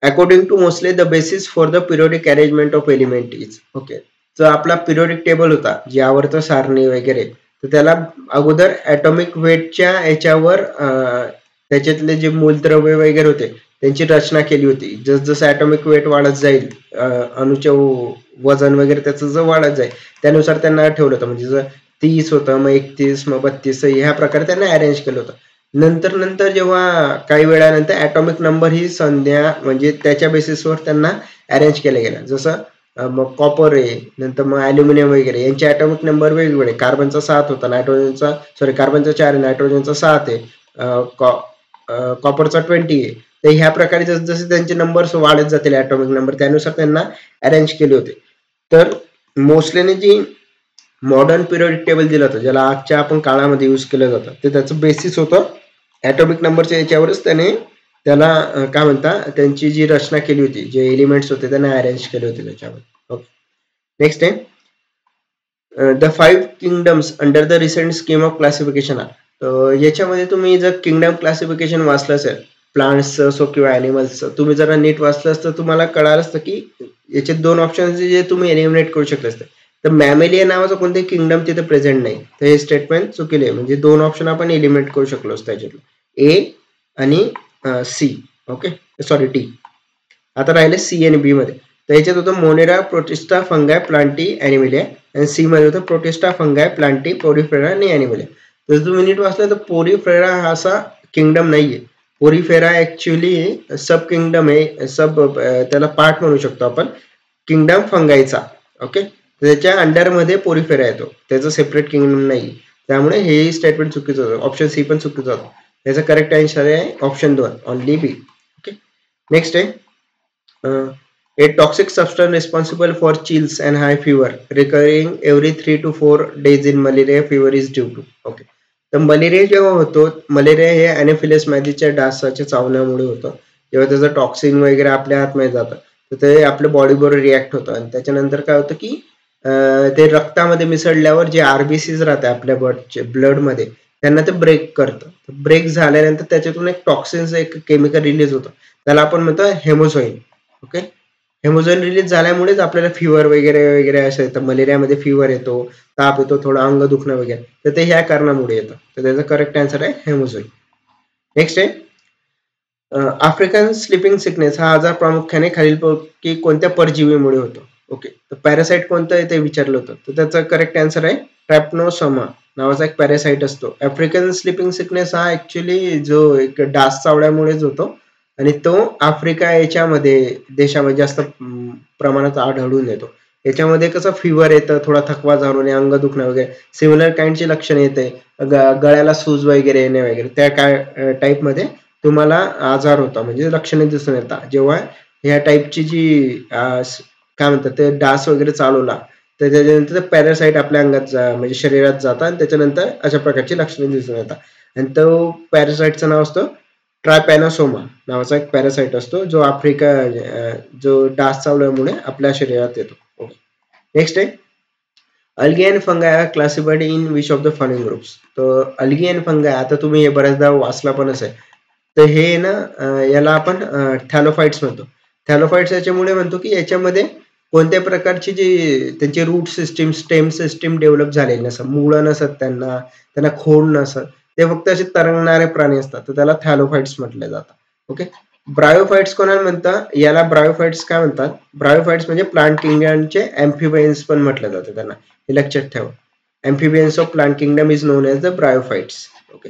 according to Moseley the basis for the periodic arrangement of element is. Okay. तर आपला पिरियोडिक टेबल होता जी आवर्त सारणी वगैरे, तर त्याला अगोदर ॲटॉमिक वेटच्या याच्यावर त्याच्यातले जे मूलद्रव्य वगैरे होते त्यांची रचना केली होती. जसं ॲटॉमिक वेट वाढत जाईल, अणूचे वजन वगैरे त्याचं जर वाढत जाईल त्यानुसार त्यांना ठेवलं होतं. म्हणजे जर 30 होतं, मग 31, मग 32 ह्या प्रकारे त्यांना अरेंज केलं होतं. नंतर जेव्हा काही वेळानंतर ॲटॉमिक नंबर ही संज्ञा म्हणजे त्याच्या बेसिसवर त्यांना अरेंज केलं गेलं. जसं मग कॉपर आहे, नंतर मग ॲल्युमिनियम वगैरे यांचे ॲटॉमिक नंबर वेगवेगळे. कार्बनचा 7 होता, कार्बनचा 4 आहे, नायट्रोजनचा 7 आहे, कॉपरचा 20 आहे. तर ह्या प्रकारे जसे त्यांचे नंबर्स वाढत जातील ॲटॉमिक नंबर त्यानुसार त्यांना अरेंज केले होते. तर मोस्लेने जी मॉडर्न पिरियोडिक टेबल दिलं होतं ज्याला आजच्या आपण काळामध्ये यूज केलं जातं, ते त्याचं बेसिस होतं ॲटॉमिक नंबरच्या याच्यावरच त्याला काय म्हणता त्यांची जी रचना केली होती, जे एलिमेंट्स होते त्यांना अरेंज केले होते त्याच्यावर. ओके. नेक्स्ट आहे the 5 kingdoms under the recent scheme of classification are. याच्यामध्ये तुम्ही जर किंगडम क्लासिफिकेशन वाचलं असेल प्लांट्स असो किंवा ॲनिमल्स, तुम्ही जरा नीट वाचलं असतं तुम्हाला कळालं असतं की याचे 2 ऑप्शन जे तुम्ही एलिमिनेट करू शकले असते. तर मॅमेलिया नावाचं कोणते किंगडम तिथे प्रेझेंट नाही, तर हे स्टेटमेंट चुकीले आहे. म्हणजे 2 ऑप्शन आपण एलिमिनेट करू शकलो असतो त्याच्यातलं, ए आणि सी. Okay sorry D. आता राहिले सी आणि बी मध्ये. तर याच्यात होतं मोनेरा, प्रोटिस्टा, फंगाय, प्लांटी, ॲनिमलिया. आणि सी मध्ये होतं प्रोटिस्टा, फंगाय, प्लांटी, पोरिफेरा आणि ॲनिमलिया. तर तुम्ही नीट वाचलं तर पोरिफेरा हा असा किंगडम नाहीये, पोरीफेरा ऍक्च्युली सब किंगडम आहे, त्याला पार्ट म्हणू शकतो आपण किंगडम फंगाईचा. ओके, त्याच्या अंडरमध्ये पोरीफेरा येतो, त्याचं सेपरेट किंगडम नाही. त्यामुळे हे स्टेटमेंट चुकीचं होतं. ऑप्शन सी पण चुकीचं होतं. त्याचा करेक्ट आन्सर आहे option 2 only B. Okay, next आहे a toxic substance responsible for chills and high fever recurring every 3 to 4 days in malaria fever is due to. Okay, तर मलेरिया जेव्हा होतो, मलेरिया हे अॅनोफिलस मॅजिकच्या डासाच्या चावण्यामुळे होतं. जेव्हा त्याचं टॉक्सिन वगैरे आपल्या आतमध्ये जातं तर ते आपल्या बॉडीबरोबर रिॲक्ट होतं आणि त्याच्यानंतर काय होतं की ते रक्तामध्ये मिसळल्यावर जे आरबीसीज राहते आपल्या ब्लडमध्ये त्यांना ते ब्रेक करतं. ब्रेक झाल्यानंतर त्याच्यातून एक टॉक्सिन्स एक केमिकल रिलीज होतं, त्याला आपण म्हणतो हेमोझोइन. ओके, हेमोझोइन रिलीज झाल्यामुळेच आपल्याला फिवर वगैरे वगैरे असं येतं. मलेरियामध्ये फिवर येतो, ताप येतो, थोडं अंग दुखणं वगैरे, तर ते ह्या कारणामुळे येतं. तर त्याचा करेक्ट आन्सर आहे हेमोझोइन. नेक्स्ट आहे आफ्रिकन स्लीपिंग सिकनेस हा आजार प्रामुख्याने खालीलपैकी कोणत्या परजीवीमुळे होतो. ओके, तर पॅरासाइट कोणतं आहे ते विचारलं होतं, तर त्याचं करेक्ट आन्सर आहे ट्रॅप्नोसोमा नावाचा एक पॅरासाइट असतो. आफ्रिकन स्लीपिंग सिकनेस हा ऍक्च्युली जो एक डास चावल्यामुळेच होतो आणि तो आफ्रिका याच्यामध्ये देशामध्ये जास्त प्रमाणात आढळून येतो. याच्यामध्ये कसं फिवर येतं, थोडा थकवा जाणवणे, अंग दुखणं वगैरे सिमिलर काइंडची लक्षणे येते, गळ्याला सूज वगैरे येणे वगैरे, त्या काय टाईपमध्ये तुम्हाला आजार होता म्हणजे लक्षणे दिसून येतात जेव्हा ह्या टाईपची जी काय म्हणतात ते डास वगैरे चालवला तर त्याच्यानंतर पॅरासाइट आपल्या अंगात म्हणजे शरीरात जातात आणि त्याच्यानंतर अशा प्रकारची लक्षणे दिसून येतात. आणि तो पॅरासाइटचं नाव असतं ट्रायपॅनोसोमा नावाचा एक पॅरासाइट असतो जो आफ्रिका जो डास चावल्यामुळे आपल्या शरीरात येतो. नेक्स्ट आहे algae and fungi are classified in which of the following groups. तर अल्गी अँड फंगाय आता तुम्ही हे बऱ्याचदा वाचला पण असेल, तर हे ना याला आपण थॅलोफाइट्स म्हणतो. थॅलोफाइट्स याच्यामुळे म्हणतो की याच्यामध्ये कोणत्या प्रकारची जी त्यांची root system stem system develop झालेली नसत, मुळं नसत, त्यांना खोड नसत, ते फक्त असे तरंगणारे प्राणी असतात, तर त्याला थॅलोफाइट्स म्हटले जातात. ओके, ब्रायोफाइट्स कोणाला म्हणतात, याला ब्रायोफाइट्स काय म्हणतात, ब्रायोफाइट्स म्हणजे प्लांट किंगडमचे एम्फिबियन्स पण म्हटलं जातं त्यांना, हे लक्षात ठेवा. Amphibians of plant kingdom is known as the bryophytes. Okay,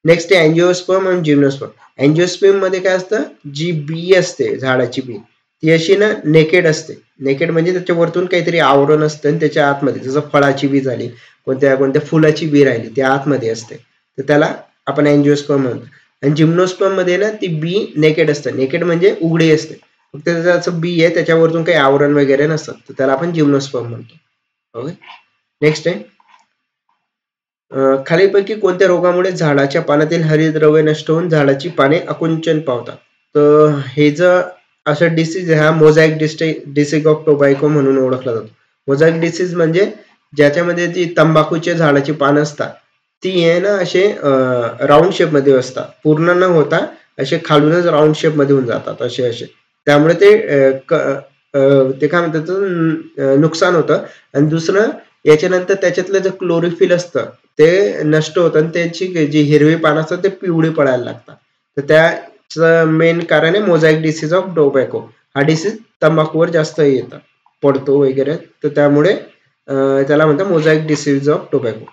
next आहे अँजिओस्पर्म आणि जिम्नोस्पर्म. अँजिओस्पर्म मध्ये काय असतं, जी बी असते झाडाची बी ती अशी ना नेकेड असते. नेकेड म्हणजे त्याच्या वरतून काहीतरी आवरण असतं आणि त्याच्या आतमध्ये जसं फळाची बी झाली, कोणत्या फुलाची बी राहिली ती आतमध्ये असते, तर त्याला आपण अँजिओस्पर्म म्हणतो. आणि जिम्नोस्पर्म मध्ये ना ती बी नेकेड असते. नेकेड म्हणजे उघडी असते, फक्त त्याचं बी आहे त्याच्यावरतून काही आवरण वगैरे नसतं, तर त्याला आपण जिम्नोस्पर्म म्हणतो. ओके, नेक्स्ट आहे खालीलपैकी कोणत्या रोगामुळे झाडाच्या पानातील हरितद्रव्य नष्ट होऊन झाडाची पाने आकुंचन पावतात. तर हे जर असं डिसीज हा मोझॅक डिसीज ऑफ टोबॅको म्हणून ओळखला जातो. मोझॅक डिसीज म्हणजे ज्याच्यामध्ये जी तंबाखूच्या झाडाची पानं असतात ती आहे ना असे राऊंड शेप मध्ये असतात, पूर्ण न होता असे खालूनच राऊंड शेप मध्ये होऊन जातात असे. त्यामुळे ते काय म्हणतात नुकसान होतं. आणि दुसरं याच्यानंतर त्याच्यातलं जे क्लोरोफिल असतं ते नष्ट होतं आणि त्याची जी हिरवी पानं असतात ते पिवळी पडायला लागतात. तर त्याचं मेन कारण आहे मोझॅक डिसीज ऑफ टोबॅको. हा डिसीज तंबाखूवर जास्त येतं, पडतो वगैरे, तर त्यामुळे त्याला म्हणतात mosaic disease of tobacco.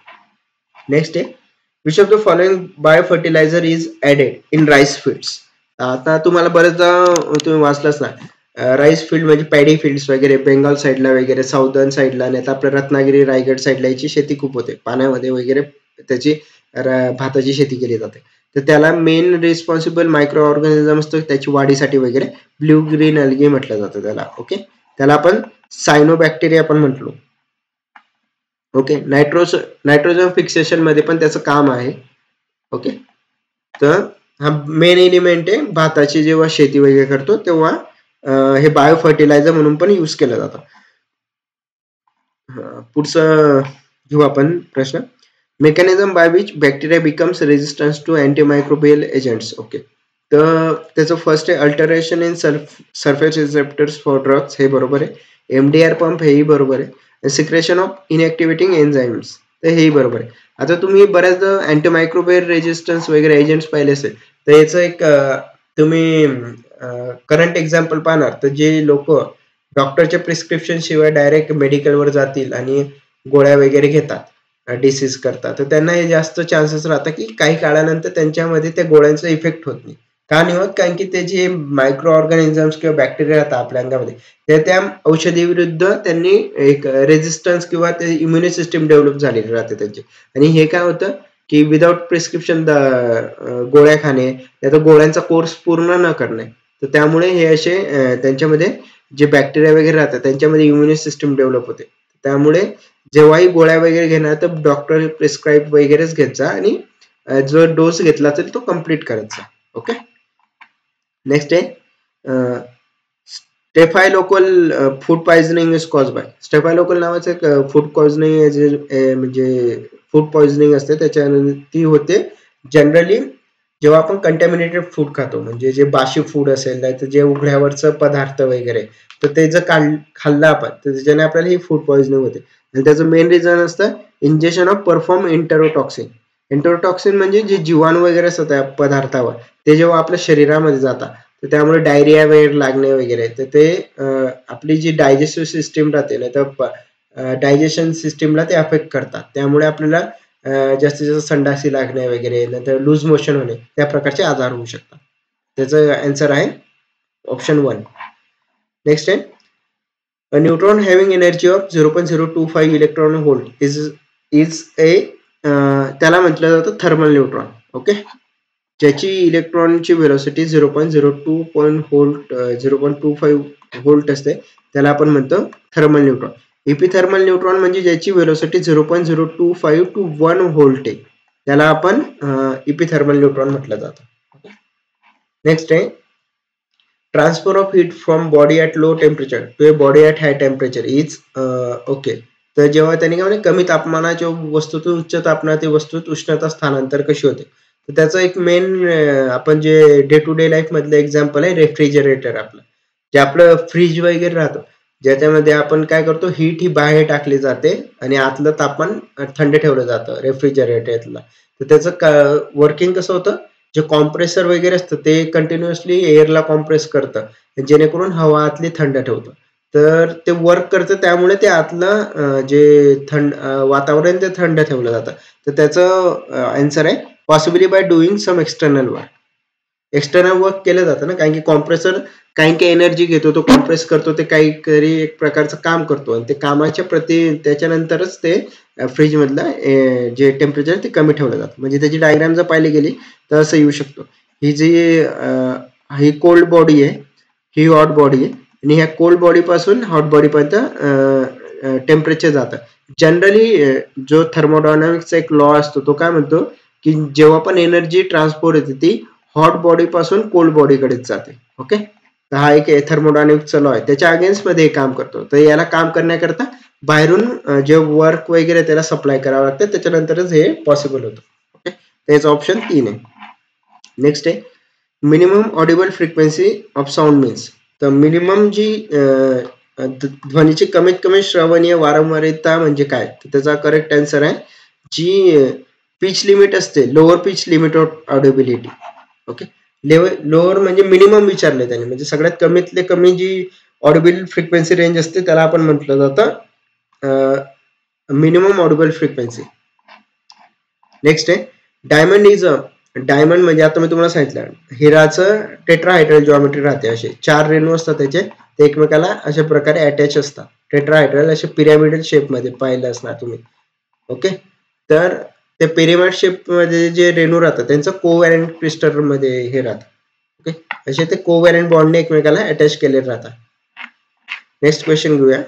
Next आहे which of the following biofertilizer is added in rice fields. आता तुम्हाला बरेचदा तुम्ही वाचलंच ना, राईस फील्ड म्हणजे पॅडी फील्ड्स वगैरे बेंगाल साईडला वगैरे, साऊदर्न साईडला, नाही तर आपल्या रत्नागिरी रायगड साईडला याची शेती खूप होते, पाण्यामध्ये वगैरे त्याची भाताची शेती केली जाते. तर त्याला मेन रिस्पॉन्सिबल मायक्रो ऑर्गॅनिझम असतो त्याची वाढीसाठी वगैरे, ब्ल्यू ग्रीन अल्गी म्हटलं जातं त्याला. ओके, त्याला आपण सायनोबॅक्टेरिया पण म्हटलो. ओके, नायट्रोजन फिक्सेशन मध्ये पण त्याचं काम आहे. ओके, तर हा मेन एलिमेंट आहे भाताची, जेव्हा शेती वगैरे करतो तेव्हा हे बायोफर्टिलायझर म्हणून पण यूज केलं जातं. पुढचं घेऊ आपण प्रश्न. Mechanism by which bacteria becomes resistance to antimicrobial agents. Okay, तर त्याचं फर्स्ट आहे alteration in surface receptors for drugs, हे बरोबर आहे. एमडीआर पंप हेही बरोबर आहे. सिक्रेशन ऑफ इनएक्टिव्हेटिंग एन्झाइम्स, तर हेही बरोबर आहे. आता तुम्ही बऱ्याचदा अँटीमायक्रोबियल रेजिस्टन्स वगैरे एजंट्स पाहिले असेल, तर याचं एक तुम्ही करंट एक्झाम्पल पाहणार, तर जे लोक डॉक्टरच्या प्रिस्क्रिप्शन शिवाय डायरेक्ट मेडिकलवर जातील आणि गोळ्या वगैरे घेतात डिसीज करतात, तर त्यांना हे जास्त चान्सेस राहतात की काही काळानंतर त्यांच्यामध्ये त्या गोळ्यांचा इफेक्ट होत नाही, का नाही होत? कारण की ते जे मायक्रो ऑर्गॅनिझम्स किंवा बॅक्टेरिया राहतात आपल्या अंगामध्ये, ते त्या औषधी विरुद्ध त्यांनी एक रेझिस्टन्स किंवा ते इम्युनी सिस्टम डेव्हलप झालेली राहते त्यांची. आणि हे काय होतं की विदाउट प्रिस्क्रिप्शन गोळ्या खाणे, त्या गोळ्यांचा कोर्स पूर्ण न करणे, तर त्यामुळे हे असे त्यांच्यामध्ये जे बॅक्टेरिया वगैरे राहतात त्यांच्यामध्ये इम्युनी सिस्टम डेव्हलप होते. त्यामुळे जेव्हाही गोळ्या वगैरे घेणार तर डॉक्टर प्रिस्क्राईब वगैरेच घेत जा आणि जो डोस घेतला तर तो कम्प्लीट करायचा. ओके. नेक्स्ट आहे staphylococcal food poisoning is cause by. Staphylococcal नावाचं एक फूड पॉइझनिंग म्हणजे फूड पॉइझनिंग असते, त्याच्या ती होते जनरली जेव्हा आपण कंटॅमिनेटेड फूड खातो, म्हणजे जे बाशी फूड असेल तर जे उघड्यावरचं पदार्थ वगैरे, तर ते जर खाल्लं आपण तर त्याच्याने आपल्याला ही फूड पॉइझनिंग होते. आणि त्याचं मेन रिझन असतं injection of perform enterotoxin. Enterotoxin म्हणजे जे जीवाणू वगैरे असतात त्या पदार्थावर, ते जेव्हा आपल्या शरीरामध्ये जातात तर त्यामुळे डायरिया वगैरे लागणे वगैरे, तर ते आपली जी डायजेस्टिव्ह सिस्टीम राहते ना, तर डायजेशन सिस्टीमला ते अफेक्ट करतात. त्यामुळे आपल्याला जास्तीत जास्त संडासी लागणे वगैरे, नंतर लूज मोशन होणे, त्या प्रकारचे आजार होऊ शकतात. त्याचं आन्सर आहे ऑप्शन 1. नेक्स्ट आहे a neutron having energy of 0.025 electron volt is a त्याला म्हटलं जातं थर्मल न्यूट्रॉन. ओके. ज्याची इलेक्ट्रॉनची व्हेलॉसिटी 0.25 व्होल्ट असते त्याला आपण म्हणतो थर्मल न्यूट्रॉन. इपिथर्मल न्यूट्रॉन म्हणजे ज्याची व्हेलॉसिटी 0.025 to 1 व्होल्ट आहे, त्याला आपण इपिथर्मल न्यूट्रॉन म्हटलं जातं. नेक्स्ट आहे transfer of heat from body at low temperature to a body at high temperature is okay. तर जेव्हा त्यांनी काय म्हणजे कमी तापमानाच्या वस्तूतून उच्च तापमानातील वस्तूत उष्णता स्थानांतर कशी होते, तर त्याचं एक मेन आपण जे डे टू डे लाईफ मधलं एक्झाम्पल आहे रेफ्रिजरेटर. आपलं जे आपलं फ्रीज वगैरे राहतं, ज्याच्यामध्ये आपण काय करतो, हीट ही बाहेर टाकली जाते आणि आतलं तापमान थंड ठेवलं जातं रेफ्रिजरेटरला. तर त्याचं वर्किंग कसं होतं, जे कॉम्प्रेसर वगैरे असतं ते कंटिन्युअसली एअरला कॉम्प्रेस करतं जेणेकरून हवा आतली थंड ठेवतं. तर ते वर्क करतं, त्यामुळे ते आतलं जे वातावरण ते थंड ठेवलं जातं. तर त्याचं आन्सर आहे possibly by doing some external work. External work केलं जातं ना, कारण की कॉम्प्रेसर काही एनर्जी घेतो, तो कॉम्प्रेस करतो, ते काहीतरी एक प्रकारचं काम करतो आणि ते कामाच्या त्याच्यानंतरच ते फ्रीज मधलं जे टेम्परेचर ते कमी ठेवलं जातं. म्हणजे त्याची डायग्राम जर पाहिली गेली तर असं येऊ शकतो. ही कोल्ड बॉडी आहे, ही हॉट बॉडी आहे आणि ह्या कोल्ड बॉडी पासून हॉट बॉडी पर्यंत टेम्परेचर जातं. जनरली जो थर्मोडायनामिक्सचा एक लॉ असतो तो काय म्हणतो की जेव्हा पण एनर्जी ट्रान्सपोर्ट होते ती हॉट बॉडी पासून कोल्ड बॉडीकडेच जाते. ओके. तर हा एक थर्मोडायनामिक्सचा लॉ आहे, त्याच्या अगेन्स्ट मध्ये काम करतो. तर याला काम करण्याकरता बाहेरून जे वर्क वगैरे त्याला सप्लाय करावं लागतं, त्याच्यानंतरच हे पॉसिबल होतं. ओके. त्याचं ऑप्शन 3 आहे. नेक्स्ट आहे minimum Audible frequency of sound means. तर मिनिमम जी ध्वनीची कमीत कमी श्रवणीय वारंवारता म्हणजे काय, तर त्याचा करेक्ट आन्सर आहे जी पिच लिमिट असते, lower pitch limit of audibility. Okay. Lower म्हणजे मिनिमम विचारले त्याने, म्हणजे सगळ्यात कमीतले कमी जी ऑडिबल फ्रिक्वेन्सी रेंज असते त्याला आपण म्हटलं जातं मिनिमम ऑडिबल फ्रिक्वेन्सी. नेक्स्ट आहे डायमंड म्हणजे आता मी तुम्हाला सांगितलं हिराचं टेट्राहायड्रल जॉमेट्री राहते, असे 4 रेणू असतात त्याचे, ते एकमेकाला अशा प्रकारे अटॅच असतात. टेट्राहायड्रल असे पिरॅमिडल शेप मध्ये पाहिलं असणार तुम्ही. ओके. तर ते पिरॅमिड शेप मध्ये जे रेणू राहतात त्यांचं कोव्हॅलेंट क्रिस्टल मध्ये हे राहतं. ओके. असे ते कोव्हॅलेंट बॉन्डने एकमेकाला अटॅच केले राहतात. नेक्स्ट क्वेश्चन घेऊया.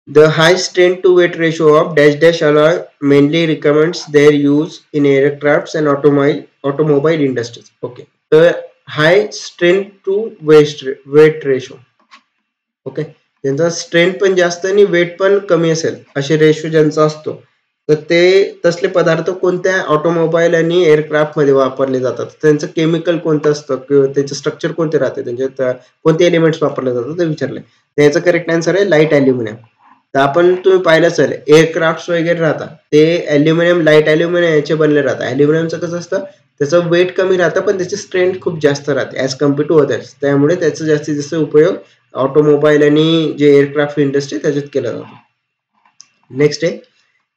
The high strength to weight ratio of dash dash alloy mainly recommends their use in aircrafts and automobile industries. Okay. The high strength to weight ratio. Okay. त्यांचा strength पण जास्त आणि weight पण कमी असेल असे ratio ज्यांचा असतो, तर ते तसले पदार्थ कोणत्या ऑटोमोबाईल आणि एअरक्राफ्ट मध्ये वापरले जातात, त्यांचं केमिकल कोणतं असतं किंवा त्याचं स्ट्रक्चर कोणते राहते, त्यांच्यात कोणते एलिमेंट्स वापरले जातात ते विचारले. त्याचं करेक्ट आन्सर आहे लाईट अल्युमिनियम. तर आपण तुम्ही पाहिलं असेल एअरक्राफ्ट वगैरे राहतात ते अल्युमिनियम, लाईट अल्युमिनियम याचे बनले राहतात. अल्युमिनियमचं कसं असतं, त्याचं वेट कमी राहतं पण त्याची स्ट्रेंथ खूप जास्त राहते ऍज कम्पेअर टू अदर्स, त्यामुळे त्याचा जास्तीत जास्त उपयोग ऑटोमोबाईल आणि जे एअरक्राफ्ट इंडस्ट्री त्याच्यात केला जातो. नेक्स्ट आहे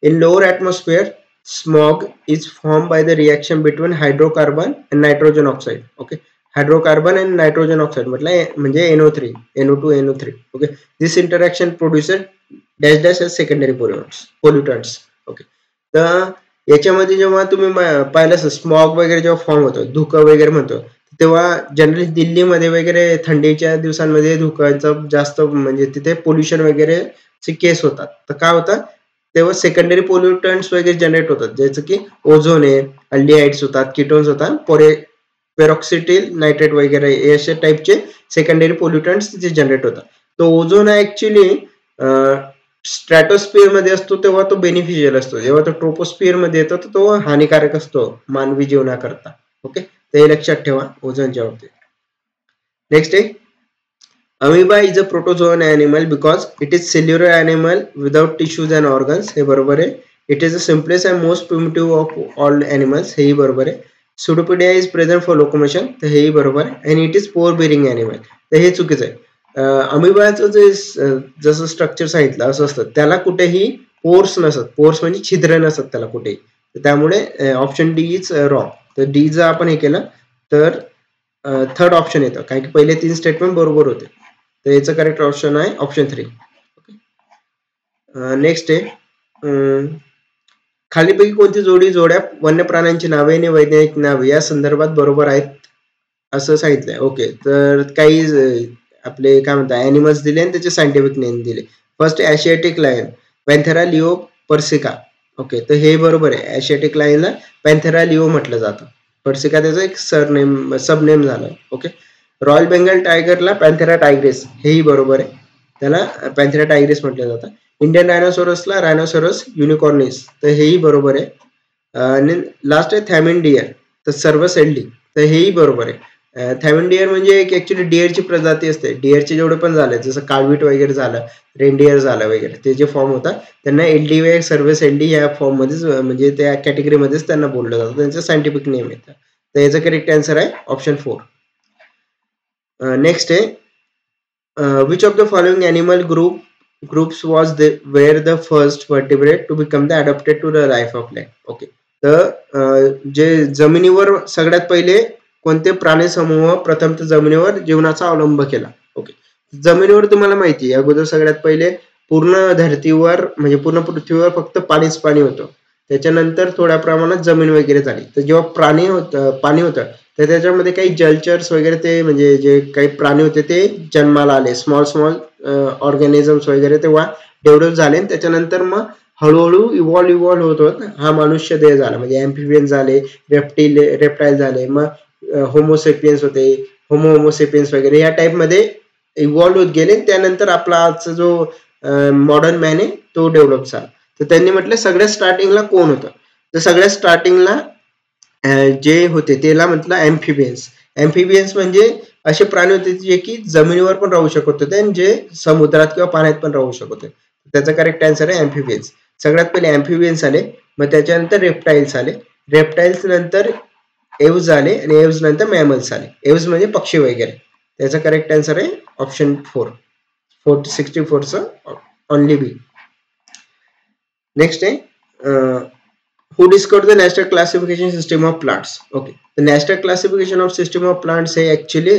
in lower atmosphere smog is formed by the reaction between hydrocarbon and nitrogen oxide. Okay, hydrocarbon and nitrogen oxide म्हणजे NO3, NO2, NO3. Okay, this interaction produces dash dash as secondary pollutants. Okay, तर याच्यामध्ये जेव्हा तुम्ही पाहिलं smog वगैरे जेव्हा form होतो, धुकं वगैरे म्हणतो, तेव्हा जनरली दिल्लीमध्ये वगैरे थंडीच्या दिवसांमध्ये धुक्याचं जास्त म्हणजे तिथे पोल्युशन वगैरे चे केस होतात. तर काय होतं तेव्हा सेकंडरी पोल्युटंट्स वगैरे जनरेट होतात, जसं की ओझोन आहे, अल्डिहाइड्स होतात, कीटोन्स होतात, पेरॉक्सिटिल नायट्रेट वगैरे अशा टाईपचे सेकंडरी पोल्युटंट्स तिथे जनरेट होतात. तो ओझोन ऍक्च्युली स्ट्रॅटोस्फिअर मध्ये असतो तेव्हा तो बेनिफिशियल असतो, जेव्हा तो ट्रोपोस्फिअर मध्ये येतो तर तो हानिकारक असतो मानवी जीवनाकरता. ओके, ते लक्षात ठेवा ओझोनच्या बाबतीत. नेक्स्ट आहे amoeba is a protozoan animal because it is cellular animal without tissues and organs. हे बरोबर आहे. It is the simplest and most primitive of all animals. हेही बरोबर आहे. Pseudopodia is present for locomotion. तर हेही बरोबर आहे. And it is pore bearing animal. तर हे चुकीचं आहे. अमिबाचं जे जसं स्ट्रक्चर सांगितलं असं असतं, त्याला कुठेही पोर्स नसत. पोर्स म्हणजे छिद्र नसत त्याला कुठेही. त्यामुळे ऑप्शन डी इज रॉंग. तर डी जर आपण हे केलं तर थर्ड ऑप्शन येतं, कारण की पहिले 3 स्टेटमेंट बरोबर होते. तर याचं करेक्ट ऑप्शन आहे ऑप्शन 3. नेक्स्ट आहे खालीपैकी कोणती जोड्या वन्य प्राण्यांची नावे आणि वैज्ञानिक नावे या संदर्भात बरोबर आहेत असं सांगितलंय. ओके, तर काही आपले काय म्हणतात ॲनिमल्स दिले आणि त्याचे सायंटिफिक नेम दिले. First Asiatic lion, panthera leo persica. Okay, तर हे बरोबर आहे. एशियाटिक लायनला पॅन्थेरा लिओ म्हटलं जातं. पर्सिका त्याचं एक सबनेम झालं. ओके, रॉयल बेंगल टायगरला पॅन्थेरा टायग्रेस, हेही बरोबर आहे. त्याला पॅन्थेरा टायग्रेस म्हटलं जातं. इंडियन रायनोसोरसला रायनोसोरस युनिकॉर्निस, तर हेही बरोबर आहे. आणि लास्ट आहे थॅमिन डियर, तर सर्वस एल्डी, तर हेही बरोबर आहे. थॅमिन डियर म्हणजे एक ऍक्च्युली डिअरची प्रजाती असते. डिअरचे जेवढे पण झाले, जसं काळवीट वगैरे झालं, रेनडियर झालं वगैरे, ते जे फॉर्म होतात त्यांना एलडी वे सर्व्हिस एलडी या फॉर्म मध्येच म्हणजे त्या कॅटेगरीमध्येच त्यांना बोललं जातं. त्यांचं सायंटिफिक नेम येतं. तर याचं करेक्ट आन्सर आहे ऑप्शन 4. नेक्स्ट आहे which of the following animal groups was were the first vertebrate to become the adapted to the life of land. Okay, तर जे जमिनीवर सगळ्यात पहिले कोणते प्राणी समूह प्रथमतः जमिनीवर जीवनाचा अवलंब केला. ओके, जमिनीवर तुम्हाला माहिती आहे अगोदर सगळ्यात पहिले पूर्ण धरतीवर म्हणजे पूर्ण पृथ्वीवर फक्त पाणी होतं. त्याच्यानंतर थोड्या प्रमाणात जमीन वगैरे झाली. तर जेव्हा पाणी होतं तर त्याच्यामध्ये काही जलचर्स वगैरे ते म्हणजे जे काही प्राणी होते ते जन्माला आले, स्मॉल ऑर्गॅनिझम्स वगैरे तेव्हा डेव्हलप झाले. त्याच्यानंतर मग हळूहळू इव्हॉल्व्ह होत हा मनुष्य देह झाला, म्हणजे एम्फिबियन झाले, रेप्टाईल झाले, मग होमोसेपियन्स होते, होमोसेपियन्स वगैरे या टाईप मध्ये इव्हॉल्व्ह होत गेले. त्यानंतर आपला आजचा जो मॉडर्न मॅन आहे तो डेव्हलप झाला. तर त्यांनी म्हटलं सगळ्यात स्टार्टिंगला कोण होतं, तर सगळ्यात स्टार्टिंगला जे होते त्याला म्हटलं एम्फिबियन्स. एम्फिबियन्स म्हणजे असे प्राणी होते जे की जमिनीवर पण राहू शकत होते आणि जे समुद्रात किंवा पाण्यात पण राहू शकत होते. त्याचा करेक्ट आन्सर आहे एम्फिबियन्स. सगळ्यात पहिले एम्फिबियन्स आले, मग त्याच्यानंतर रेप्टाईल्स आले, रेप्टाईल्स नंतर एव्ज आले आणि एव्ज नंतर मॅमल्स आले. एव्ज म्हणजे पक्षी वगैरे. त्याचा करेक्ट आन्सर आहे ऑप्शन 4. 64चं ओनली बी. नेक्स्ट आहे who discovered the national classification system of plants. Okay, the national classification of system of plants हे ऍक्च्युली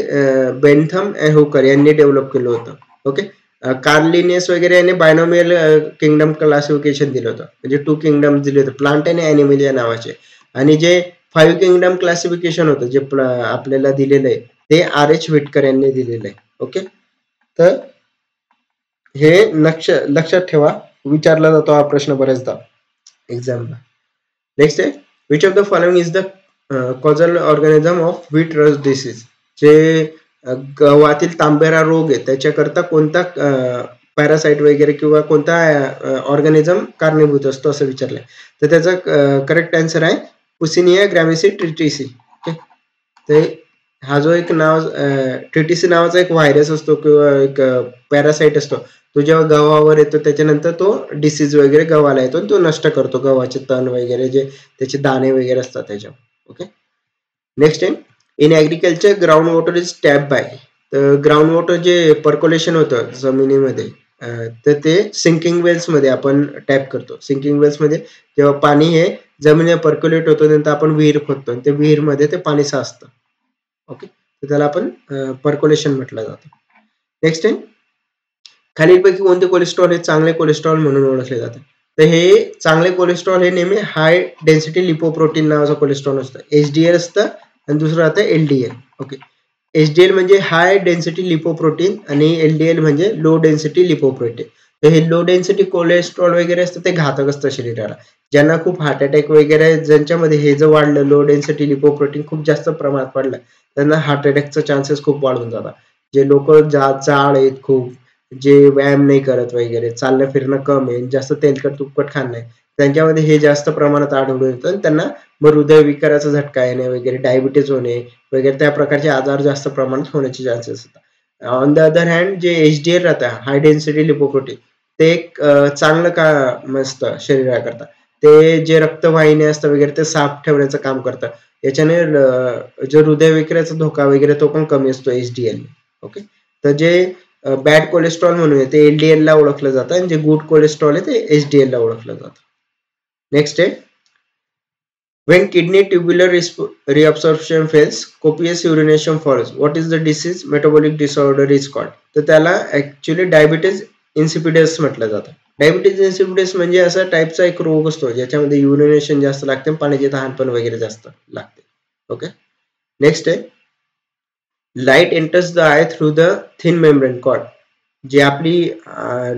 बेंथम अँड हुकर यांनी डेव्हलप केलं होतं. ओके, कार्ल लिनियस वगैरे यांनी बायनॉमियल किंगडम क्लासिफिकेशन दिलं होतं, म्हणजे 2 किंगडम दिले होते, प्लांट आणि ॲनिमल या नावाचे. आणि जे 5 किंगडम क्लासिफिकेशन होतं जे आपल्याला दिलेलं आहे ते RH विटकर यांनी दिलेलं आहे. ओके, तर हे लक्षात ठेवा, विचारला जातो हा प्रश्न बऱ्याचदा एक्झामला. नेक्स्ट आहे which of the following is the causal organism of wheat rust disease. जे गव्हातील तांबेरा रोग आहे त्याच्याकरता कोणता पॅरासाइट वगैरे किंवा कोणता ऑर्गॅनिझम कारणीभूत असतो असं विचारलंय. तर त्याचा करेक्ट आन्सर आहे पुसिनिया ग्रॅमिसी ट्रिटिसी. ओके, ते हा जो एक नाव ट्रिटिसी नावाचा एक व्हायरस असतो किंवा एक पॅरासाइट असतो, तो जेव्हा गव्हावर येतो त्याच्यानंतर तो डिसीज वगैरे गव्हाला येतो आणि तो नष्ट करतो गव्हाचे तण वगैरे जे त्याचे दाणे वगैरे असतात त्याच्यावर. ओके, नेक्स्ट आहे in agriculture ground water is tap by. तर ग्राउंड वॉटर जे पर्क्युलेशन होतं जमिनीमध्ये तर ते सिंकिंग वेल्स मध्ये आपण टॅप करतो. सिंकिंग वेल्स मध्ये जेव्हा पाणी हे जमिनीवर पर्क्युलेट होतं नंतर आपण विहीर खोदतो आणि ते विहीरमध्ये ते पाणी साचतं. ओके, तर त्याला आपण पर्क्युलेशन म्हटलं जातं. नेक्स्ट आहे, खालीलपैकी कोणते कोलेस्ट्रॉल हे चांगले कोलेस्ट्रॉल म्हणून ओळखले जातात? तर हे चांगले कोलेस्ट्रॉल हे नेहमी हाय डेन्सिटी लिपोप्रोटीन नावाचं कोलेस्ट्रॉल असतं. HDL असतं आणि दुसरं आता LDL. ओके, HDL म्हणजे हाय डेन्सिटी लिपोप्रोटीन आणि LDL म्हणजे लो डेन्सिटी लिपोप्रोटीन. तर हे लो डेन्सिटी कोलेस्ट्रॉल वगैरे असतं ते घातक असतं शरीराला. ज्यांना खूप हार्ट अटॅक वगैरे ज्यांच्यामध्ये हे जर वाढलं, लो डेन्सिटी लिपोप्रोटीन खूप जास्त प्रमाणात वाढलं, त्यांना हार्ट अटॅकचे चान्सेस खूप वाढून जातात. जे लोक जाड आहेत खूप, जे व्यायाम नाही करत वगैरे, चालणं फिरणं कमी आहे, जास्त तेलकट तुपकट खाणं नाही, त्यांच्यामध्ये हे जास्त प्रमाणात आढळून येतं आणि त्यांना मग हृदयविकाराचा झटका येणे वगैरे, डायबिटीज होणे वगैरे त्या प्रकारचे आजार जास्त प्रमाणात होण्याचे चान्सेस असतात. ऑन द अदर हँड जे HDL राहतं, हाय डेन्सिटी लिपोप्रोटीन, ते एक चांगलं का असतं शरीराकरता. ते जे रक्तवाहिन्या असतं वगैरे ते साफ ठेवण्याचं काम करतं. याच्याने जो हृदयविकाराचा धोका वगैरे तो पण कमी असतो HDL. ओके, तर जे बॅड कोलेस्ट्रॉल म्हणून ते LDL ला ओळखलं जातं आणि जे गुड कोलेस्ट्रॉल आहे ते HDL ला ओळखलं जातं. नेक्स्ट आहे, when kidney tubular reabsorption fails, copious urination follows. What is the disease? Metabolic disorder is called. तर त्याला ऍक्च्युअली डायबिटीज इन्सिपिडस म्हटलं जातं. डायबिटीज इन्सिपिडस म्हणजे असा टाईपचा एक रोग असतो ज्याच्यामध्ये युरिनेशन जास्त लागते, पाण्याचे तहानपण वगैरे जास्त लागते. ओके, नेक्स्ट आहे, light enters the eye through the thin membrane cord. जे आपली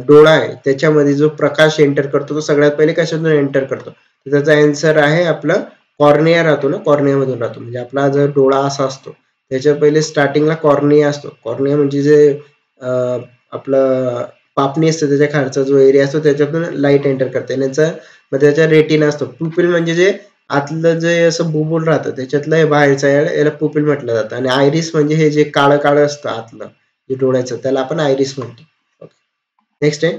डोळा आहे त्याच्यामध्ये जो प्रकाश एंटर करतो तो सगळ्यात पहिले कशातून एंटर करतो? तर त्याचा आन्सर आहे आपलं कॉर्निया राहतो ना, कॉर्नियामधून राहतो. म्हणजे आपला जर डोळा असा असतो त्याच्या पहिले स्टार्टिंगला कॉर्निया असतो. कॉर्निया म्हणजे जे आपलं पापणी असते त्याच्या खालचा जो एरिया असतो त्याच्यातून लाईट एंटर करते. मग त्याच्या रेटिना असतो. पुपिल म्हणजे जे आतलं जे असं बुबुल राहतं त्याच्यातलं हे बाहेरचं याला पुपिल म्हटलं जातं. आणि आयरिस म्हणजे हे जे काळं काळं असतं आतलं जे डोळ्याचं त्याला आपण आयरिस म्हणतो. नेक्स्ट आहे,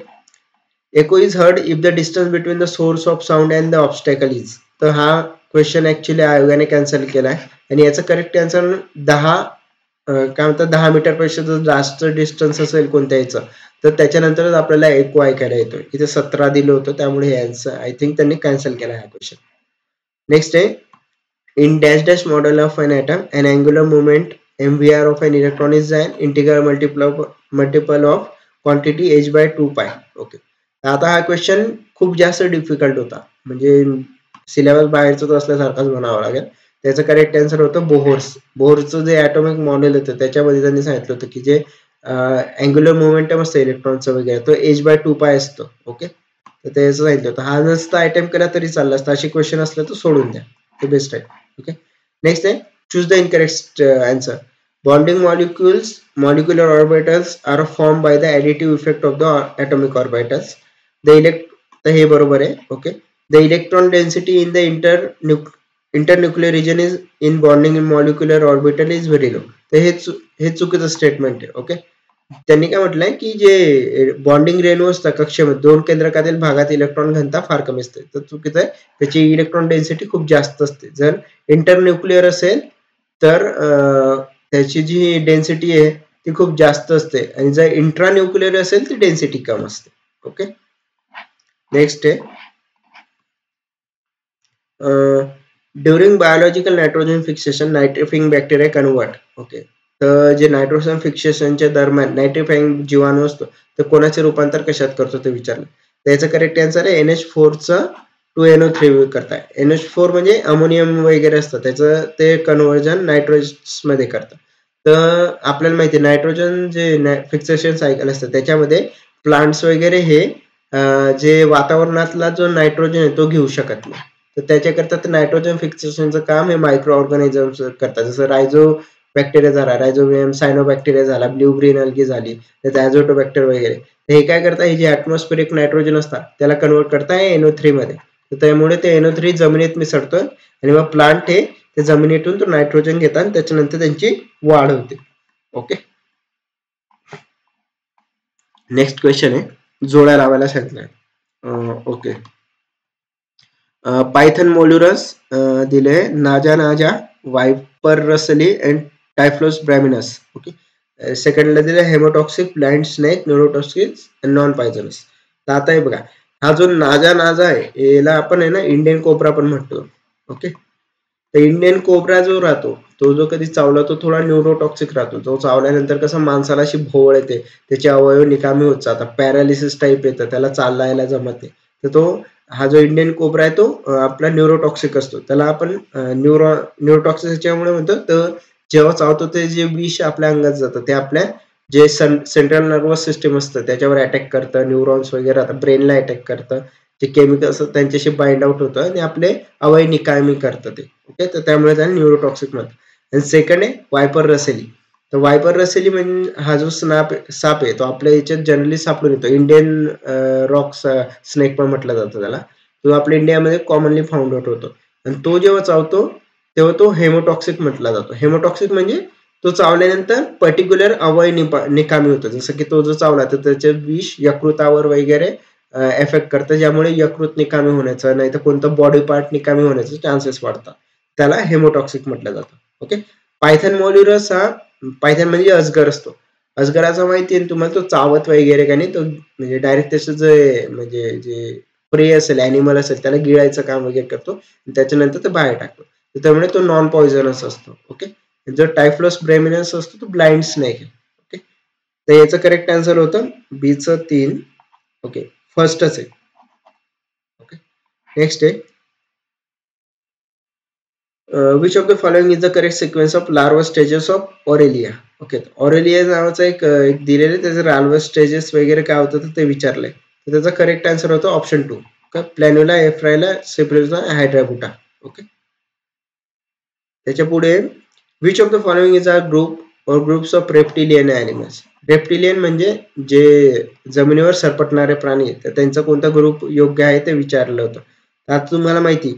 echo is heard if the distance between the source of sound and the obstacle is. तर हा क्वेश्चन ऍक्च्युली आयोगाने कॅन्सल केलाय आणि याचं करेक्ट आन्सर 10 मीटर पेक्षा जर जास्त डिस्टन्स असेल कोणत्या याचं तर त्याच्यानंतरच आपल्याला एको ऐकायला येतो. इथे 17 दिलं होतं त्यामुळे हे आन्सर आय थिंक त्यांनी कॅन्सल केला हा क्वेश्चन. नेक्स्ट आहे, in dash dash model of an atom, an angular moment MVR of an electron is an integral multiple of quantity h by 2 pi. Okay, आता हा क्वेश्चन खूप जास्त difficult होता, म्हणजे सिलेबस बाहेरच असल्यासारखाच म्हणावं लागेल. त्याचं करेक्ट आन्सर होतं बोहर्सचं जे ॲटॉमिक मॉडेल होतं त्याच्यामध्ये त्यांनी सांगितलं होतं की जे अँग्युलर मोमेंटम असतं इलेक्ट्रॉनचं वगैरे तो h by 2 pi असतो. ओके, तर त्याचं सांगितलं होतं. हा नसता आयटम केला तरी चालला असता, असे क्वेश्चन असलं तर सोडून द्या, ते बेस्ट आहे. Okay, next thing, choose the incorrect answer. Bonding molecular orbitals are formed by the additive effect of the atomic orbitals. तर हे बरोबर आहे. Okay, the electron density in the internuclear region is in bonding molecular orbital is very low. तर हे चुकीचं statement आहे. Okay, त्यांनी काय म्हटलंय की जे बॉन्डिंग रेणू असतात कक्षेमध्ये दोन केंद्रकातील भागात इलेक्ट्रॉन घनता फार कमी असते. तर चुकीचं आहे, त्याची इलेक्ट्रॉन डेन्सिटी खूप जास्त असते. जर इंटरन्यूक्लिअर असेल तर त्याची जी डेन्सिटी आहे ती खूप जास्त असते आणि जर इंट्रान्यूक्लिअर असेल ती डेन्सिटी कम असते. ओके, नेक्स्ट आहे, during biological nitrogen fixation nitrifying bacteria convert. Okay, तर जे नायट्रोजन फिक्सेशनच्या दरम्यान नायट्रिफाइंग जीवाणू असतो तर कोणाचे रूपांतर कशात करतो ते विचारलं. त्याचं करेक्ट आन्सर आहे NH4चं 2NO3 करताय. NH4 म्हणजे अमोनियम वगैरे असतं त्याचं ते कन्व्हर्जन नायट्रोजन मध्ये करतं. तर आपल्याला माहिती आहे नायट्रोजन जे फिक्सेशन सायकल असतं त्याच्यामध्ये प्लांट्स वगैरे हे जे वातावरणातला जो नायट्रोजन आहे तो घेऊ शकत नाही. तर त्याच्याकरता ते नायट्रोजन फिक्सेशनचं काम हे मायक्रो ऑर्गॅनिझम्स करतात. जसं रायझो बॅक्टेरिया झाला, रायझोबियम सायनोबॅक्टेरिया झाला, ब्ल्यू ग्रीन अल्गी झाली, त्यात ॲझोटोबॅक्टर वगैरे. हे काय करतात, हे जे ॲटमॉस्फेरिक नायट्रोजन असतात त्याला कन्वर्ट करताय NO3 मध्ये. तर त्यामुळे ते NO3 जमिनीत मिसळतोय आणि मग प्लांट हे त्या जमिनीतून तो नायट्रोजन घेतात आणि त्याच्यानंतर त्यांची वाढ होते. ओके, नेक्स्ट क्वेश्चन आहे, जोड्या लावायला सांगितलंय. ओके, पायथन मोल्युरस दिले, नाजा नाजा, वायपर रसली अँड टायफ्लोस ब्रॅमिनस. ओके, सेकंडला दिलं haemotoxic, blind snake, neurotoxic, non poisonous. तर आता हे बघा, हा जो नाजा आहे याला आपण आहे ना इंडियन कोब्रा पण म्हणतो. ओके, तर इंडियन कोब्रा जो राहतो तो जो कधी चावला तो थोडा न्यूरोटॉक्सिक राहतो. तो चावल्यानंतर कसं माणसाला अशी भोवळ येते, त्याचे अवयव निकामी होत जातात, पॅरालिसिस टाईप येतं, त्याला चालायला जमत नाही. तर तो हा जो इंडियन कोब्रा आहे तो आपला न्यूरोटॉक्सिक असतो. त्याला आपण न्यूरोटॉक्सिक याच्यामुळे म्हणतो. तर जेव्हा चावतो ते जे विष आपल्या अंगात जातं ते आपल्या जे सेंट्रल नर्वस सिस्टम असतं त्याच्यावर अटॅक करतं, न्यूरॉन्स वगैरे आता ब्रेनला अटॅक करतं, जे केमिकल्स त्यांच्याशी बाइंड आउट होतं आणि आपले अवयव निकामी करतं ते. ओके, तर त्यामुळे त्याला न्यूरोटॉक्सिक म्हणतात. आणि सेकंड आहे वायपर रसेली. तर वायपर रसेली म्हणजे हा जो साप आहे तो आपल्या याच्यात जनरली सापडून येतो. इंडियन रॉक स्नेक पण म्हटलं जातं त्याला. तो आपल्या इंडियामध्ये कॉमनली फाउंड आउट होतो. आणि तो जेव्हा चावतो तेव्हा तो हेमोटॉक्सिक म्हटला जातो. हेमोटॉक्सिक म्हणजे तो चावल्यानंतर पर्टिक्युलर अवयव निकामी होतं. जसं की तो जो चावला तर त्याचे विष यकृतावर वगैरे इफेक्ट करतं, ज्यामुळे यकृत निकामी होण्याचं नाही तर कोणतं बॉडी पार्ट निकामी होण्याचे चान्सेस वाढतात. त्याला हेमोटॉक्सिक म्हटलं जातं. ओके, पायथन मॉल्युरस हा पायथन म्हणजे अजगर असतो. अजगराचा माहिती आहे तुम्हाला, तो चावत वगैरे का नाही, तो म्हणजे डायरेक्ट त्याचं जे म्हणजे जे प्रे असेल, ॲनिमल असेल त्याला गिळायचं काम वगैरे करतो, त्याच्यानंतर ते बाहेर टाकतो. त्यामुळे तो नॉन पॉयझनस असतो. ओके, जो टायफ्लोस ब्रेमिनस असतो तो ब्लाइंड स्नेक आहे. ओके, तर याचं करेक्ट आन्सर होतं बीचं 3. ओके, फर्स्टच आहे. ओके, नेक्स्ट आहे which of the following is the correct sequence of larva stages of Aurelia. Okay, Aurelia नावाचा एक दिलेलं आहे, त्याचे लार्वा स्टेजेस वगैरे काय होतं तर ते विचारलंय. तर त्याचा करेक्ट आन्सर होतो ऑप्शन 2. प्लॅन्युला, एफ्रायला, सेप्रेझा, हायड्राबुटा. ओके, त्याच्या पुढे which of the following is a group or groups of reptilian animals. Reptilian म्हणजे जे जमिनीवर सरपटणारे प्राणी आहेत, तर त्यांचा कोणता ग्रुप योग्य आहे ते विचारलं होतं. आता तुम्हाला माहिती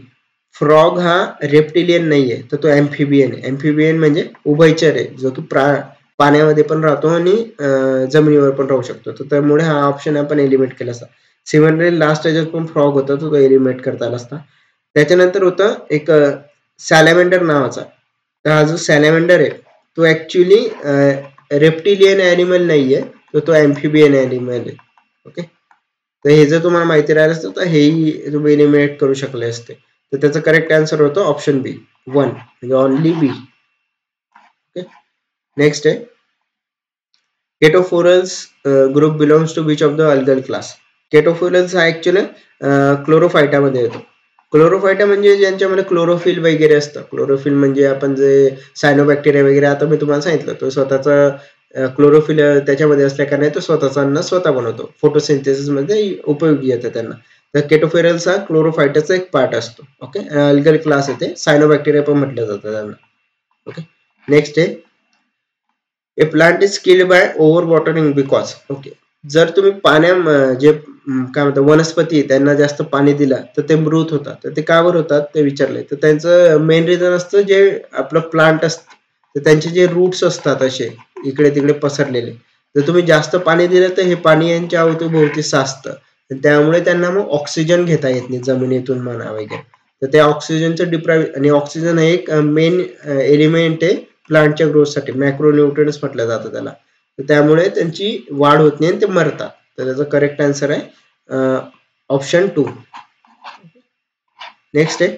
फ्रॉग हा रेप्टिलियन नाहीये, तर तो ॲम्फिबियन आहे. ॲम्फिबियन म्हणजे उभयचर आहे, जो की पाण्यामध्ये पण राहतो आणि जमिनीवर पण राहू शकतो. तर त्यामुळे हा ऑप्शन आपण एलिमिनेट केला असता. सिमिलरली लास्ट याच्यात पण फ्रॉग होता, तो एलिमिनेट करता आला असता. त्याच्यानंतर होतं एक सॅलॅमेंडर नावाचा. तर हा जो सॅलॅमेंडर आहे तो ऍक्च्युली रेप्टिलियन ॲनिमल नाहीये, तर तो ॲम्फिबियन ॲनिमल आहे. ओके, तर हे जर तुम्हाला माहिती राहिलं असतं तर हेही तुम्ही एलिमिनेट करू शकले असते. तर त्याचं करेक्ट आन्सर होतं ऑप्शन बी 1, म्हणजे ओनली बी. ओके, नेक्स्ट आहे chaetophorales group belongs to which of the algal class. Chaetophorales हा ऍक्च्युअली क्लोरोफायटामध्ये येतो. क्लोरोफायटा म्हणजे ज्यांच्यामध्ये क्लोरोफिल वगैरे असतं. क्लोरोफिल म्हणजे आपण जे सायनोबॅक्टेरिया वगैरे आता मी तुम्हाला सांगितलं, तो स्वतःचा क्लोरोफिल त्याच्यामध्ये असल्या कारणे तो स्वतःचं अन्न स्वतः बनवतो. फोटोसिंथेसिसमध्ये उपयोगी येतं त्यांना. तर केटोफेरल्स हा क्लोरोफायटाचा एक पार्ट असतो. ओके, अल्गल क्लास येते, सायनोबॅक्टेरिया पण म्हटलं जातं त्यांना. ओके, नेक्स्ट आहे a plant is killed by overwatering because. Okay, जर तुम्ही जे काय म्हणतात वनस्पती आहे त्यांना जास्त पाणी दिलं तर ते मृत होतात. तर ते का बरं होतात ते विचारलंय. तर त्यांचं मेन रिझन असतं जे आपलं प्लांट असतं तर त्यांचे जे रूट्स असतात असे इकडे तिकडे पसरलेले, जर तुम्ही जास्त पाणी दिलं तर हे पाणी यांच्या अवतीभोवती साचतं. त्यामुळे त्यांना मग ऑक्सिजन घेता येत नाही जमिनीतून म्हणा वगैरे. तर त्या ऑक्सिजनचं डिप्रायव्ह, आणि ऑक्सिजन हे एक मेन एलिमेंट आहे प्लांटच्या ग्रोथसाठी, मॅक्रोन्यूट्रिएंट्स म्हटलं जातं त्याला. तर त्यामुळे त्यांची वाढ होत नाही आणि ते मरतात. तर त्याचा करेक्ट आन्सर आहे ऑप्शन 2. नेक्स्ट आहे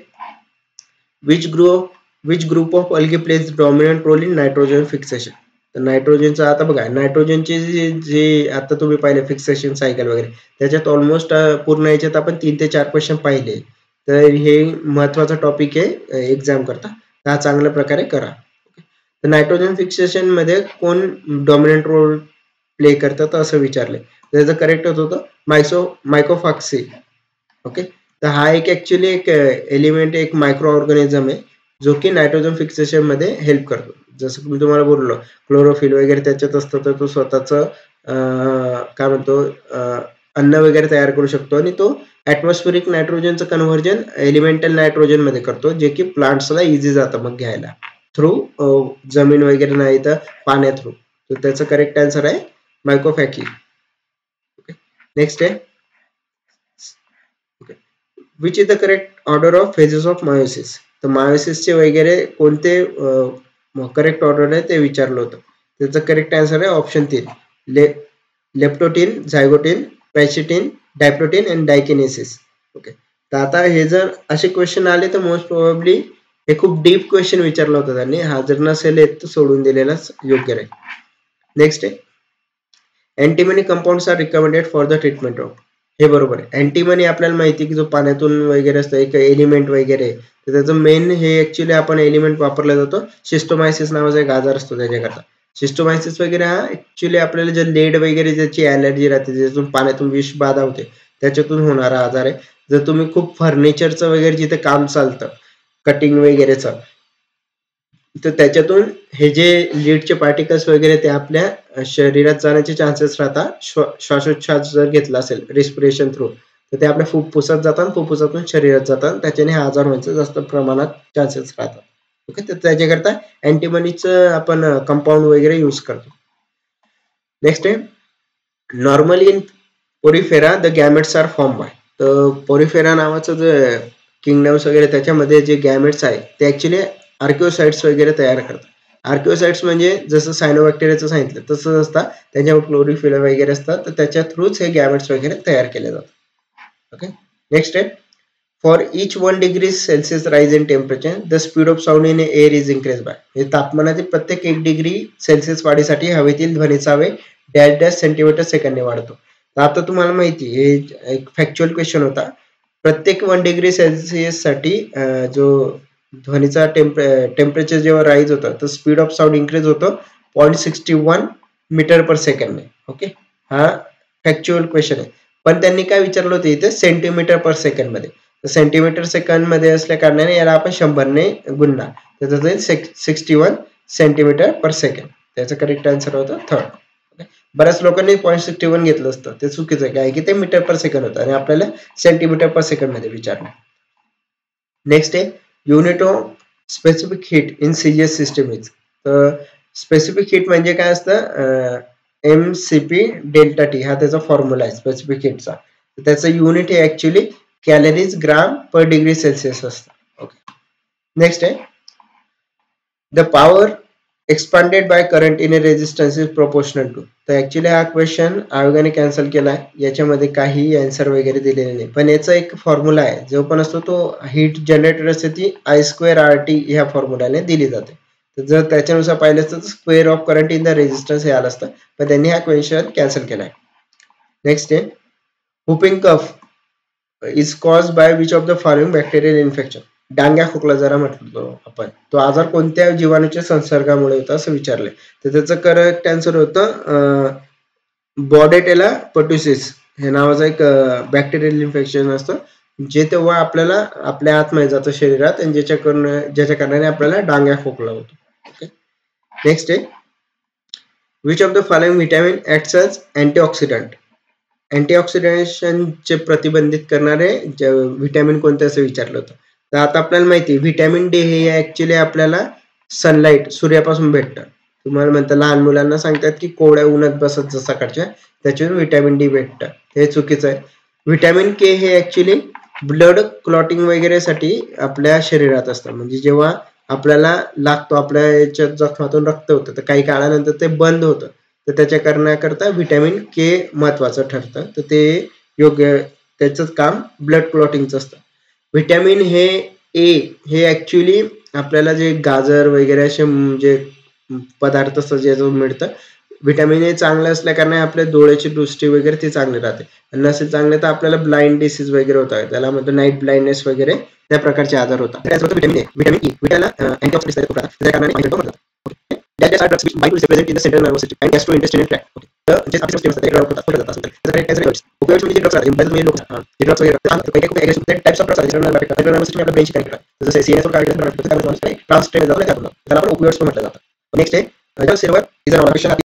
which group of algae plays dominant role in nitrogen fixation. तर नायट्रोजनचं आता बघा, नायट्रोजनचे जे आता तुम्ही पाहिले फिक्सेशन सायकल वगैरे, त्याच्यात ऑलमोस्ट पूर्ण याच्यात आपण 3 ते 4 क्वेश्चन पाहिले. तर हे महत्वाचा टॉपिक आहे एक्झाम करता, हा चांगल्या प्रकारे करा. तर नायट्रोजन फिक्सेशन मध्ये कोण डॉमिनंट रोल प्ले करतात असं विचारलंय. त्याचं करेक्ट होतं मायकोफॉक्सी. ओके, तर हा एक ऍक्च्युली एक एलिमेंट, एक मायक्रो ऑर्गॅनिझम आहे जो की नायट्रोजन फिक्सेशन मध्ये हेल्प करतो. जसं मी तुम्हाला बोललो क्लोरोफिल वगैरे त्याच्यात असतं, तर तो स्वतःचं काय म्हणतो अन्न वगैरे तयार करू शकतो आणि तो ऍटमॉस्फेरिक नायट्रोजनचं कन्व्हर्जन एलिमेंटल नायट्रोजन मध्ये करतो, जे की प्लांट्सला इझी जातं मग घ्यायला थ्रू जमीन वगैरे नाही तर पाण्या थ्रू. तर त्याचं करेक्ट आन्सर आहे मायकोफॅकी. नेक्स्ट आहे which is the correct order of phases of meiosis. तर मायोसिसचे वगैरे कोणते करेक्ट ऑर्डर आहे ते विचारलं होतं. त्याचा करेक्ट आन्सर आहे ऑप्शन 3, लेप्टोटीन, झायगोटीन, पॅचिटिन, डायप्रोटीन अँड डायकिनेसिस. ओके, तर आता हे जर असे क्वेश्चन आले तर मोस्ट प्रोबेबली हे खूप डीप क्वेश्चन विचारला होता त्यांनी. हा जर नसेल येत तर सोडून दिलेलाच योग्य राहील. नेक्स्ट आहे, antimony compounds are recommended for the treatment of. हे बरोबर आहे. अँटीमनी आपल्याला माहिती की जो पाण्यातून वगैरे असतं एक एलिमेंट वगैरे, तर त्याचं मेन हे ऍक्च्युली आपण एलिमेंट वापरला जातो शिस्टोमायसिस नावाचा एक आजार असतो त्याच्याकरता. शिस्टोमायसिस वगैरे हा ऍक्च्युली आपल्याला जे लेड वगैरे ज्याची ॲलर्जी राहते, ज्याच्यातून पाण्यातून विष बाधा होते, त्याच्यातून होणारा आजार आहे. जर तुम्ही खूप फर्निचरचं वगैरे जिथे काम चालतं कटिंग वगैरेचं, तर त्याच्यातून हे जे लीडचे पार्टिकल्स वगैरे ते आपल्या शरीरात जाण्याचे चान्सेस राहतात. श्वासोच्छ्वास जर घेतला असेल रिस्पिरेशन थ्रू, तर ते आपल्या फुफ्फुसात जातात, फुफ्फुसातून शरीरात जातात, त्याच्याने हा आजार व्हायचा जास्त प्रमाणात चान्सेस राहतात. ओके, तर त्याच्याकरता अँटीमनीचं आपण कंपाऊंड वगैरे यूज करतो. नेक्स्ट आहे, normally in porifera the gametes are form by. तर पोरिफेरा नावाचं जे किंगडम्स वगैरे त्याच्यामध्ये जे गॅमेट्स आहे ते ऍक्च्युली आर्किओसाइट्स वगैरे तयार करतात. आर्किओसाइट्स म्हणजे जसं सायनोबॅक्टेरियाचं सांगितलं तसंच असतात, त्याच्यावर क्लोरोफिल वगैरे असतात, तर त्याच्या थ्रूच हे गॅमेट्स वगैरे तयार केले जातात. ओके, नेक्स्ट आहे, for each 1 degree Celsius rise in temperature, the speed of sound in air is increased by. हे तापमानातील प्रत्येक 1 डिग्री सेल्सिअस वाढीसाठी हवेतील ध्वनीचा वेग डॅश डॅश सेंटीमीटर सेकंदने वाढतो. तर आता तुम्हाला माहिती हे एक फॅक्च्युअल क्वेश्चन होता. प्रत्येक 1 डिग्री सेल्सिअस साठी जो ध्वनीचा टेम्परेचर जेव्हा राईज होतं तर स्पीड ऑफ साऊंड इन्क्रीज होतो 0.61 मीटर पर सेकंडने. ओके, हा फॅक्च्युअल क्वेश्चन आहे. पण त्यांनी काय विचारलं होतं इथे सेंटीमीटर पर सेकंड मध्ये. सेंटीमीटर सेकंड मध्ये असल्या कारणाने याला आपण 100ने गुणणार, त्याचं जाईल 61 सेंटीमीटर पर सेकंड. त्याचं करेक्ट आन्सर होतं थर्ड. बऱ्याच लोकांनी 0.61 घेतलं असतं, ते चुकीचं आहे, काय की ते मीटर पर सेकंड होतं आणि आपल्याला सेंटीमीटर पर सेकंड मध्ये विचारलं. नेक्स्ट आहे, unit of specific heat in CGS system is. तर स्पेसिफिक हीट म्हणजे काय असतं, MCP डेल्टा टी हा त्याचा फॉर्म्युला आहे स्पेसिफिक हीटचा. त्याचं युनिट हे actually calories gram per degree Celsius असतं. ओके, नेक्स्ट आहे, the power expanded by current in a resistance is proportional to. तर ऍक्च्युली हा क्वेश्चन आयोगाने कॅन्सल केलाय, याच्यामध्ये काही आन्सर वगैरे दिलेले नाही, पण याचा एक फॉर्म्युला आहे जो पण असतो तो हीट जनरेटेड असते ती I²RT ह्या फॉर्म्युलाने दिली जाते. तर जर त्याच्यानुसार पाहिलं तर square of current in the resistance हे आलं असतं, पण त्यांनी हा क्वेश्चन कॅन्सल केलाय. नेक्स्ट आहे, whooping cough is caused by which of the following bacterial infection. डांग्या खोकला जरा म्हटलो आपण, तो आजार कोणत्या जीवाणूच्या संसर्गामुळे होता असं विचारलंय. तर त्याचं करेक्ट आन्सर होतं बॉडेटेला पर्टुसिस हे नावाचं एक बॅक्टेरियल इन्फेक्शन असतं, जे तेव्हा आपल्याला आपल्या आतमध्ये जातं शरीरात आणि ज्याच्या कारणाने आपल्याला डांग्या खोकला होतो. ओके, नेक्स्ट आहे, which of the following vitamin acts as antioxidant. अँटीऑक्सिडेशनचे प्रतिबंधित करणारे व्हिटॅमिन कोणते असं विचारलं होतं. तर आता आपल्याला माहिती व्हिटॅमिन डी हे ऍक्च्युली आपल्याला सनलाईट सूर्यापासून भेटतं. तुम्हाला म्हणतात लहान मुलांना सांगतात की कोवळ्या उन्हात बसत जा सकाळच्या, त्याच्यातून व्हिटॅमिन डी भेटतं, हे चुकीचं आहे. व्हिटॅमिन के हे ऍक्च्युली ब्लड क्लॉटिंग वगैरे साठी आपल्या शरीरात असतं, म्हणजे जेव्हा आपल्याला लागतो आपल्या याच्यात जखमातून रक्त होतं तर काही काळानंतर ते बंद होतं, तर त्याच्या करण्याकरता व्हिटॅमिन के महत्वाचं ठरतं. तर ते योग्य, त्याचं काम ब्लड क्लॉटिंगचं असतं. व्हिटॅमिन हे ए हे ऍक्च्युली आपल्याला जे गाजर वगैरे असे जे पदार्थ असतात ज्यातून मिळतं. व्हिटॅमिन ए चांगलं असल्या कारणाने आपल्या डोळ्याची दृष्टी वगैरे ती चांगली राहते, नसेल चांगले तर आपल्याला ब्लाइंड डिसीज वगैरे होतात, त्याला म्हणतो नाईट ब्लाइंडनेस वगैरे, त्या प्रकारचे आजार होतात. Vitamin A, vitamin E, vitamin antioxidant त्या कारणाने that are drugs which bind to represent in the central nervous system and gastrointestinal tract. Okay, तर जे आपल्या सिस्टम असतात ते ड्रग होतात जातात. त्याचा काही कॅन्सर ओपिओइड्स म्हणजे जे ड्रग्स आहेत म्हणजे लोक जे ड्रग्स वगैरे काही काही अग्रेसिव्ह टाइप्स ऑफ ड्रग्स आहेत सेंट्रल नर्वस सिस्टम आपल्या ब्रेनशी कनेक्ट करतात, जसे सीएनएस वर कनेक्ट करतात, त्याला ट्रान्सस्टेट जातो, त्याला आपण ओपिओइड्स म्हटलं जातं. नेक्स्ट आहे, सिल्वर इज अ क्वेश्चन